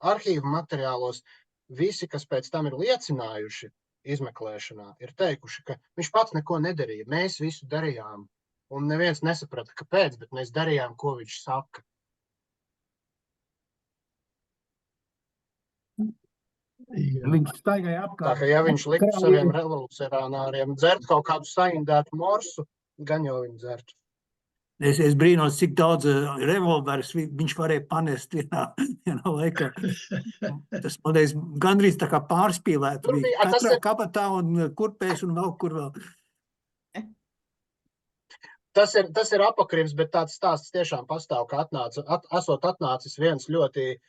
arhīvu materiālos, visi, kas pēc tam ir liecinājuši izmeklēšanā, ir teikuši, ka viņš pats neko nedarīja. Mēs visu darījām. Un neviens nesaprata, kāpēc, bet mēs darījām, ko viņš saka. Viņš staigāja apkārt. Tā kā ja viņš liktu saviem revolucionāriem dzert kaut kādu saindētu morsu, gan jau viņi dzertu. Es brīnos, cik daudz revolverus viņš varēja panest vienā laikā. Tas, man liekas, gandrīz tā kā pārspīlēt. Katrā kabatā un kurpēs un vēl kur vēl. Tas ir apakrims, bet tāds stāsts tiešām pastāv, ka esot atnācis viens ļoti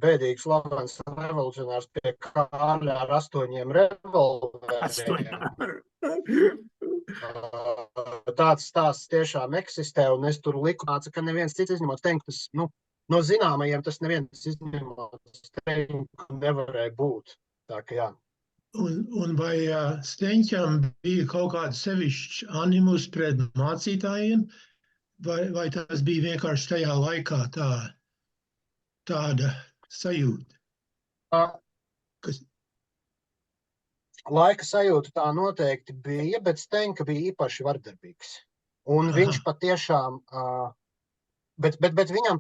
bēdīgs slavens revolucionārs pie Kārļa ar 8 revolveriem. Tāds stāsts tiešām eksistē, un es tur liku nāca, ka neviens cits izņemot Stenku, no zināmajiem tas neviens izņemot Stenku nevarēja būt. Tā ka jā. Un vai Steņķam bija kaut kāda sevišķa animus pret mācītājiem, vai tas bija vienkārši tajā laikā tāda sajūta? Laika sajūta tā noteikti bija, bet Stenka bija īpaši vardarbīgs. Un viņš patiešām, bet viņam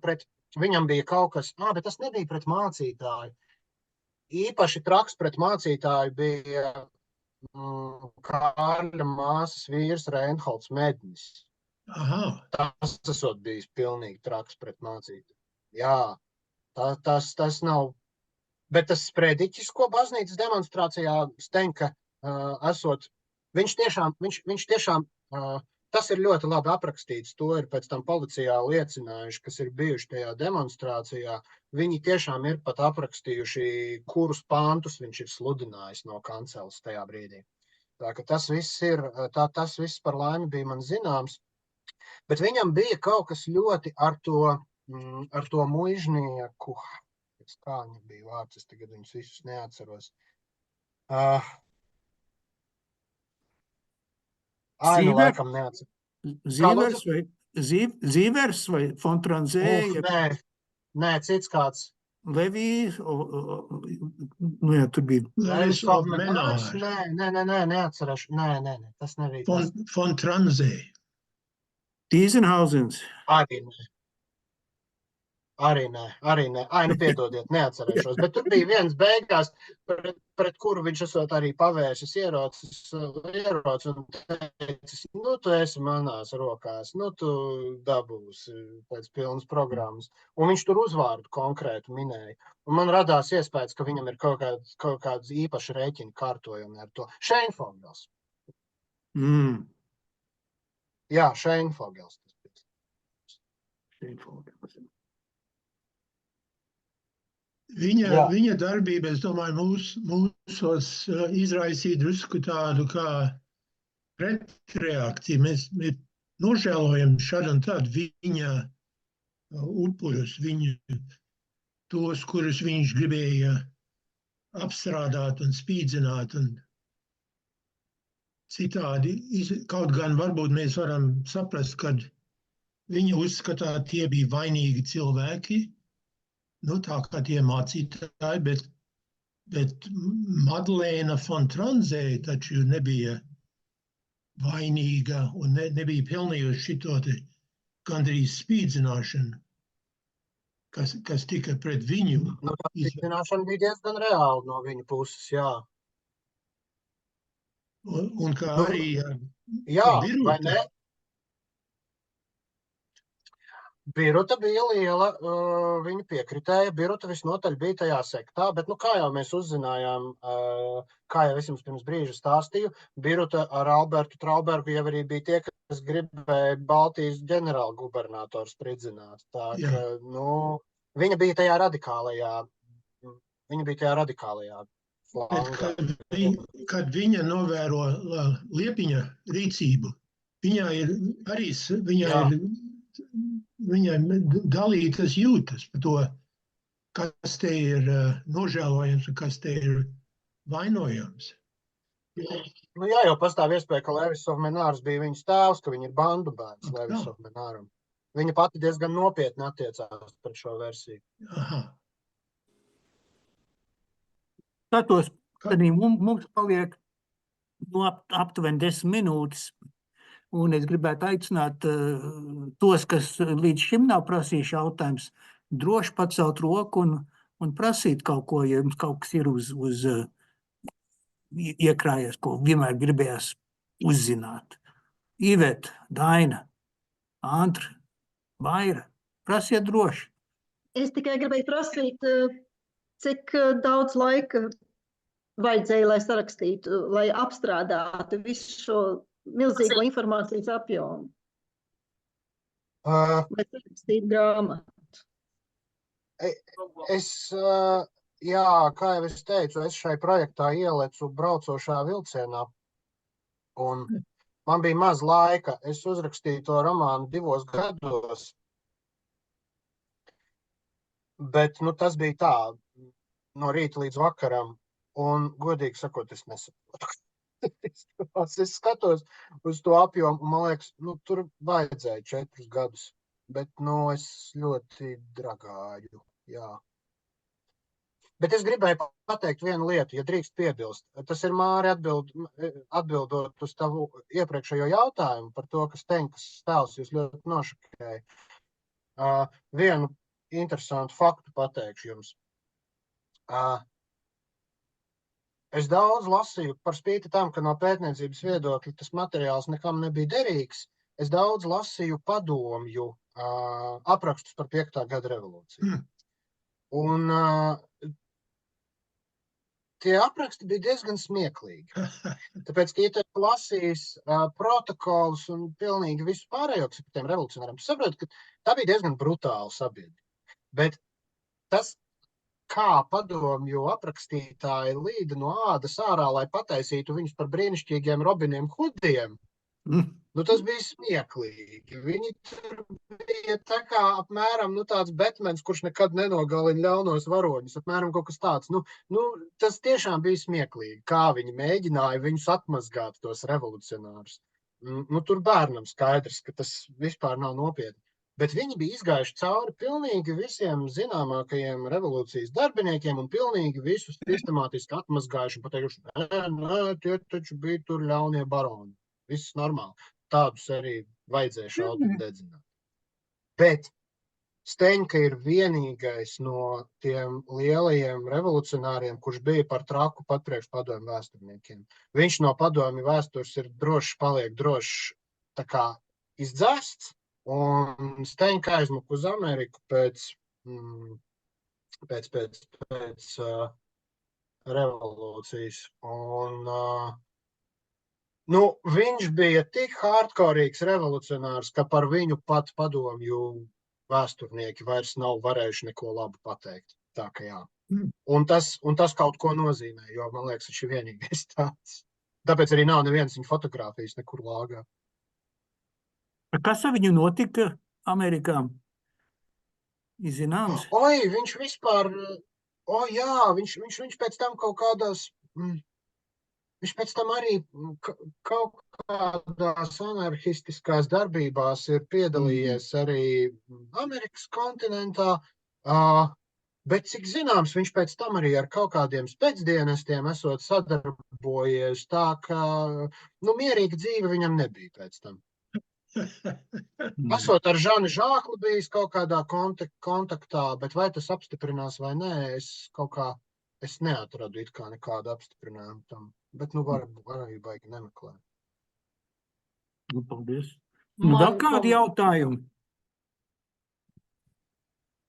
bija kaut kas, bet tas nebija pret mācītāju. Īpaši traks pret mācītāju bija Kārļa māsas vīrs Reinholds Mednis. Tas esot bijis pilnīgi traks pret mācītāju. Jā, tas nav. Bet tas sprediķis, ko baznīcas demonstrācijā Stenka esot, viņš tiešām, tas ir ļoti labi aprakstīts, to ir pēc tam policijā liecinājuši, kas ir bijuši tajā demonstrācijā. Viņi tiešām ir pat aprakstījuši, kurus pāntus viņš ir sludinājis no kanceles tajā brīdī. Tā ka tas viss par laimi bija man zināms, bet viņam bija kaut kas ļoti ar to muižnieku. Kā viņam bija vārds, es tagad viņus visus neatceros. Laikam neatceros. Zīvers vai Fontranzē? Nē, cits kāds. Levijs, nu jā, tur bija. Levis of Menārs. Nē, neatcerēšu. Nē, tas nebija. Fontranzē. Tīzenhauzens. Arī nē. Nu piedodiet, neatcerēšos. Bet tur bija viens beigās, pret kuru viņš esot arī pavērsis ierocis un teicis, tu esi manās rokās, tu dabūsi pēc pilnas programmas. Un viņš tur uzvārdu konkrētu minēja. Un man radās iespējas, ka viņam ir kaut kāds īpaši rēķini kārtojumi ar to. Šeinfogels. Jā, Šeinfogels. Šeinfogels. Viņa darbība, es domāju, mūsos izraisīja drusku tādu kā pretreakciju. Mēs nožēlojam šad un tad viņa upuļus, tos, kurus viņš gribēja apstrādāt un spīdzināt un citādi, kaut gan varbūt mēs varam saprast, ka viņa uzskatā tie bija vainīgi cilvēki, nu tā kā tie mācītāji, bet Madlēna Fontranzē taču nebija vainīga un nebija pelnījusi šito te gandrīz spīdzināšanu, kas tika pret viņu. Nu, tā spīdzināšana bija diezgan reāla no viņa puses, jā. Un kā Nu, arī Jā, vai Biruta. ne? Biruta bija liela, viņa piekritēja, Biruta visnotaļ bija tajā sektā, bet, nu, kā jau mēs uzzinājām, kā jau es jums pirms brīža stāstīju, Biruta ar Albertu Traubergu jau arī bija tie, kas gribēja Baltijas ģenerāla gubernators spridzināt. Tā, Jā. ka, nu, viņa bija tajā radikālajā Bet flangā. kad viņa novēro Liepiņa rīcību, Jā. viņai dalītas jūtas par to, kas te ir nožēlojams un kas te ir vainojams. Nu, jā, jau pastāv iespēja, ka Levis Sovmenārs bija viņas tēvs, ka viņa ir bandu bērns Ak, Levis tā. Sovmenāram. Viņa pati diezgan nopietni attiecās par šo versiju. Aha. Skatos, ka arī mums paliek aptuveni 10 minūtes. Un es gribētu aicināt tos, kas līdz šim nav prasījuši jautājums, droši pacelt roku un prasīt kaut ko, ja jums kaut kas ir uz iekrājies, ko vienmēr gribējās uzzināt. Iveta, Daina, Antra, Vaira, prasiet droši. Es tikai gribēju prasīt, cik daudz laika vajadzēja, lai sarakstītu, lai apstrādātu visu šo milzīgo informācijas apjomu, lai sarakstītu grāmatu. Jā, kā jau es teicu, es šai projektā ielecu braucošā vilcienā, un man bija maz laika. Es uzrakstīju to romānu 2 gados, bet, nu, tas bija tā, no rīta līdz vakaram, un, godīgi sakot, es nesaprotu. Es skatos uz to apjomu, un man liekas, nu, tur vajadzēja 4 gadus, bet, nu, es ļoti dragāju, jā. Bet es gribēju pateikt vienu lietu, ja drīkst piebilst. Tas ir, Māri, atbildot uz tavu iepriekšējo jautājumu par to, ka Steņkas stāvs jūs ļoti nošokēja. Vienu interesantu faktu pateikšu jums. Es daudz lasīju, par spīti tam, ka no pētniecības viedokļa tas materiāls nekam nebija derīgs. Es daudz lasīju padomju aprakstus par 5. gada revolūciju. Un tie apraksti bija diezgan smieklīgi. Tāpēc, ka, ja tu lasīs protokolus un pilnīgi visu pārējo, kas ir par tiem revolucionāriem, tu saproti, ka tā bija diezgan brutāla sabiedrība. Bet tas, kā padomju aprakstītāji līda no ādas ārā, lai pataisītu viņus par brīnišķīgiem Robiniem Hudiem, nu, tas bija smieklīgi. Viņi tur bija tā kā apmēram tāds Batmans, kurš nekad nenogalina ļaunos varoņus, apmēram kaut kas tāds. Nu, tas tiešām bija smieklīgi, kā viņi mēģināja viņus atmazgāt, tos revolucionārus. Nu, tur bērnam skaidrs, ka tas vispār nav nopietni. Bet viņi bija izgājuši cauri pilnīgi visiem zināmākajiem revolūcijas darbiniekiem un pilnīgi visus sistemātiski atmazgājuši un pateikuši, nē, tie taču bija tur ļaunie baroni. Viss normāli. Tādus arī vajadzēja šaut un dedzināt. Bet Steņka ir vienīgais no tiem lielajiem revolucionāriem, kurš bija par traku pat priekš padomju vēsturniekiem. Viņš no padomju vēstures ir paliek droši tā kā izdzēsts. Un Steņka aizmuka uz Ameriku pēc revolūcijas. Un, nu, viņš bija tik hardkorīgs revolucionārs, ka par viņu pat padomju vēsturnieki vairs nav varējuši neko labu pateikt. Tā ka jā. Un tas kaut ko nozīmē, jo, man liekas, viņš ir vienīgais tāds. Tāpēc arī nav nevienas viņa fotogrāfijas nekur lāgā. Kas ar viņu notika Amerikā? Zināms? Oi, viņš vispār, jā, viņš pēc tam kaut kādās, viņš pēc tam arī kaut kādās anarhistiskās darbībās ir piedalījies arī Amerikas kontinentā, bet cik zināms, viņš pēc tam arī ar kaut kādiem spēcdienestiem esot sadarbojies, tā ka, mierīga dzīve viņam nebija pēc tam. Esot ar Žani Žāklu bijis kaut kādā kontaktā, bet vai tas apstiprinās vai nē, es neatradu it kā nekādu apstiprinājumu tam. Bet, var arī baigi nemeklēt. Paldies. Vēl kādi jautājumi?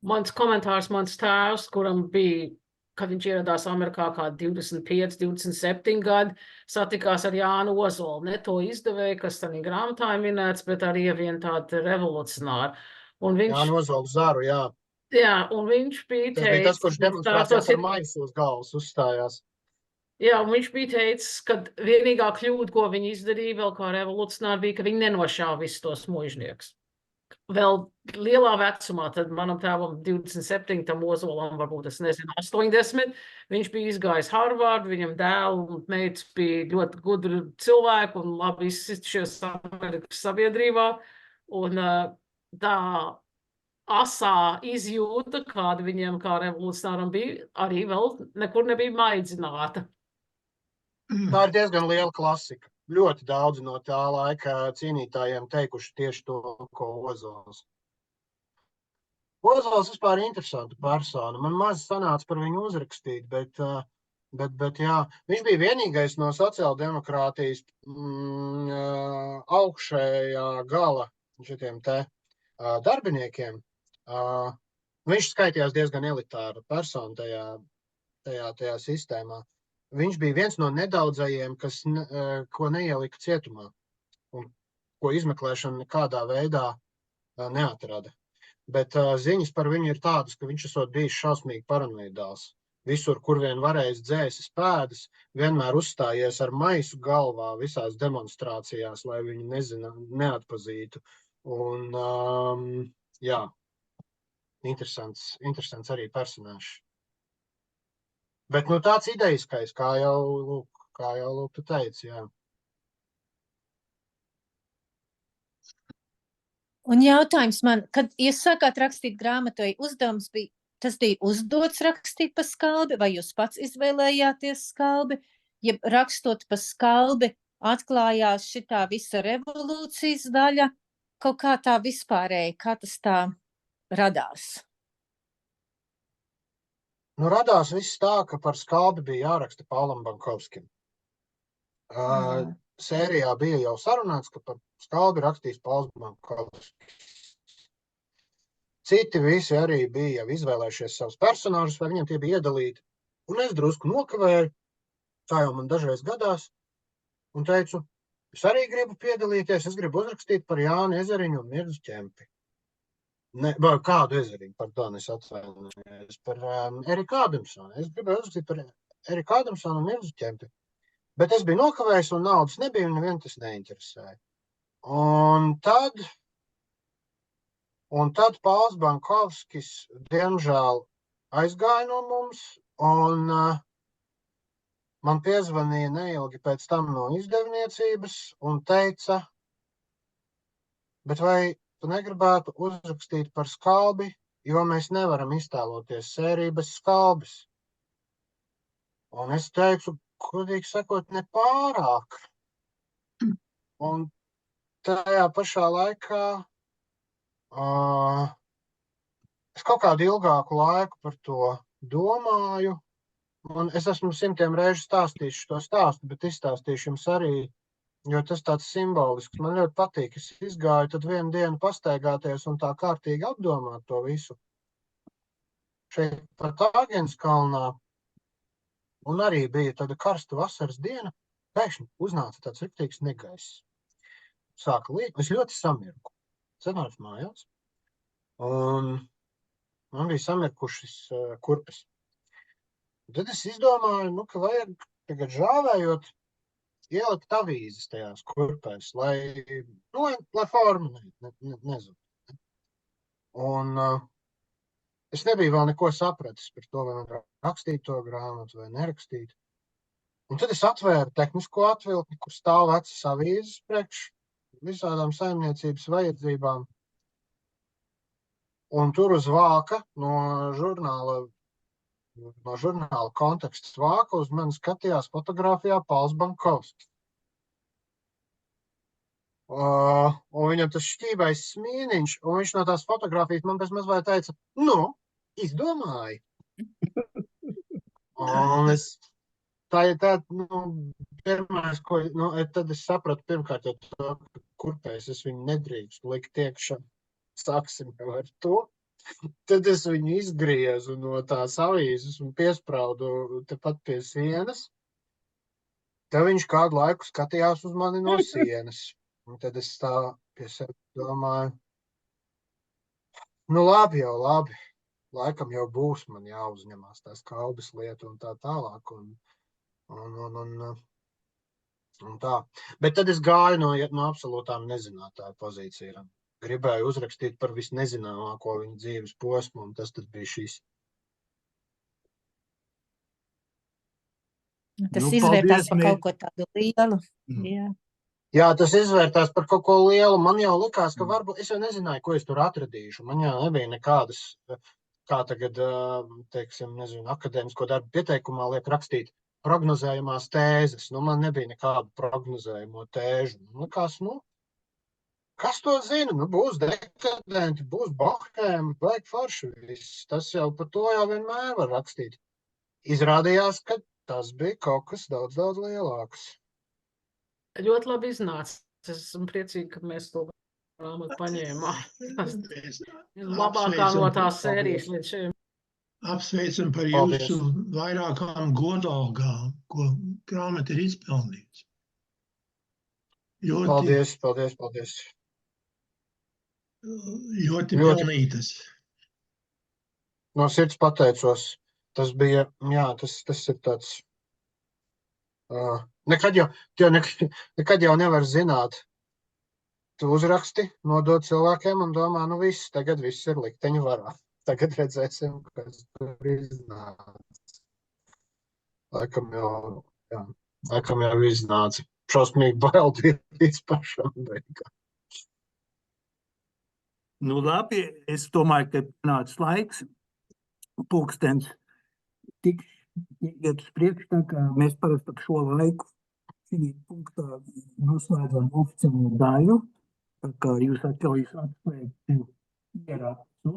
Mans komentārs, mans tēvs, kuram bija, kad viņš ieradās Amerikā kā 25, 27 gadi, satikās ar Jānu Ozolu, ne to izdevēju, kas tādā grāmatā minēts, bet arī vienu tādu revolucionāru. Jānu Ozolu Zaru, jā. Jā, un viņš bija Tas bija tas, kurš demonstrācijās ar maisu uz galvas uzstājās. Jā, un viņš bija teicis, ka vienīgā kļūda, ko viņi izdarīja vēl kā revolucionāri, bija, ka viņi nenošāva visus tos mužniekus. Vēl lielā vecumā, tad manam tēvam 27, tam Ozolam varbūt, es nezinu, 80, viņš bija izgājis Harvardu, viņam dēlu un meitas bija ļoti gudri cilvēki un labi izsistušies Amerikas sabiedrībā, un tā asā izjūta, kāda viņiem kā revolucionāram bija, arī vēl nekur nebija maidzināta. Tā ir diezgan liela klasika. Ļoti daudz no tā laika cīnītājiem teikuši tieši to, ko Ozols. Ozols vispār ir interesanta persona. Man maz sanāca par viņu uzrakstīt, bet jā, viņš bija vienīgais no sociāldemokrātijas augšējā gala šitiem te darbiniekiem. Viņš skaitījās diezgan elitāra persona tajā sistēmā. Viņš bija viens no nedaudzajiem, ko neielika cietumā un ko izmeklēšana nekādā veidā neatrada. Bet ziņas par viņu ir tādas, ka viņš esot bijis šausmīgi paranoidāls. Visur, kur vien varējis dzēsis pēdas, vienmēr uzstājies ar maisu galvā visās demonstrācijās, lai viņu neatpazītu. Un, jā, interesants arī personāžs. Bet, tāds idejiskais, kā jau tu teici, jā. Un jautājums man, kad jūs sākāt rakstīt grāmatu, vai uzdevums bija, tas bija uzdots rakstīt pa skalbi, vai jūs pats izvēlējāties skalbi, ja rakstot pa skalbi atklājās šitā visa revolūcijas daļa, kaut kā tā vispārēji, kā tas tā radās? Radās viss tā, ka par skalbi bija jāraksta Paulam Bankovskim. Sērijā bija jau sarunāts, ka par skalbi rakstīs Pauls Bankovskis. Citi visi arī bija jau izvēlējušies savus personāžus, vai viņiem tie bija iedalīti. Un es drusku nokavēju, tā jau man dažreiz gadās, un teicu, es arī gribu piedalīties, es gribu uzrakstīt par Jānu Ezeriņu un Mirzu Ķempi. Kādu Ezeriņu, pardon, es atvainojos, par Eriku Ādamsonu. Es gribēju uzrakstīt par Eriku Ādamsonu un Mirzu Ķempi. Bet es biju nokavējis un naudas nebija, un nevien tas neinteresēja. Un tad Pauls Bankovskis, diemžēl, aizgāja no mums, un man piezvanīja neilgi pēc tam no izdevniecības un teica, bet vai tu negribētu uzrakstīt par skalbi, jo mēs nevaram iztēloties sēriju bez skalbis. Un es teicu, godīgi sakot, ne pārāk. Un tajā pašā laikā es kaut kādu ilgāku laiku par to domāju. Un es esmu 100 reižu stāstījuši to stāstu, bet izstāstīšu jums arī, jo tas tāds simbolisks. Man ļoti patīk. Es izgāju tad vienu dienu pastaigāties un tā kārtīgi apdomāt to visu. Šeit pat Āgenskalnā, un arī bija tāda karsta vasaras diena, pēkšņi uznāca tāds riktīgs negaiss. Sāka liet, es ļoti samirku. Sanācu mājās, un man bija samirkušas kurpes. Tad es izdomāju, ka vajag tagad žāvējot ielikt avīzes tajās kurpēs, lai forma nezinu. Un es nebiju vēl neko sapratis par to, vai man rakstīt to grāmatu vai nerakstīt. Un tad es atvēru tehnisko atvilkni, kur stāv vecas avīzes priekš visādām saimniecības vajadzībām. Un tur uz vāka no žurnāla konteksts vāka uz mani skatījās fotogrāfijā Pauls Bankovskis. Un viņam tas šķībais smīniņš, un viņš no tās fotogrāfijas man bez mazliet teica, nu, izdomāji. Un es, pirmais, ko, tad es sapratu pirmkārt jau to, kurpēs es viņu nedrīkstu likt iekšā. Sāksim jau ar to. Tad es viņu izgriezu no tās avīzes un piespraudu tepat pie sienas. Tad viņš kādu laiku skatījās uz mani no sienas. Un tad es tā pie sevi domāju, nu labi jau, labi. Laikam jau būs man jāuzņemās tās kalbas lietu un tā tālāk. Un tā. Bet tad es gāju no absolūtām nezinātāju pozīcijām. Gribēju uzrakstīt par visnezināmāko viņa dzīves posmu, un tas tad bija šis. Tas izvērtās par kaut ko tādu lielu. Jā, tas izvērtās par kaut ko lielu. Man jau likās, ka varbūt, es jau nezināju, ko es tur atradīšu. Man jau nebija nekādas, kā tagad, teiksim, nezinu, akadēmisko darbu pieteikumā liek rakstīt prognozējumās tēzes. Man nebija nekādu prognozējumu tēžu. Man likās, kas to zina? Būs dekadenti, būs bohēmi, baigi forši viss. Tas jau par to jau vienmēr var rakstīt. Izrādījās, ka tas bija kaut kas daudz, daudz lielāks. Ļoti labi iznāca. Es esmu priecīgi, ka mēs to grāmatu paņēmām. Labākā no tās sērijas līdz šim. Apsveicam par jūsu vairākām godalgām, ko grāmata ir izpelnījusi. Paldies. Ļoti pelnītas. No sirds pateicos. Tas bija, tas ir tāds, nekad jau nevar zināt. Tu uzraksti, nodod cilvēkiem un domā, viss, tagad viss ir likteņu varā. Tagad redzēsim, kas tur iznāca. Laikam jau iznāca. Šausmīgi bail bija līdz pašam beigām. Labi, es domāju, ka nāc laiks. Pulkstens tik iet uz priekšu, tā kā mēs parasti ap šo laiku šī punktā noslēdzam oficiālo daļu. Tā kā jūs atļaujas atslēgt ierakstu.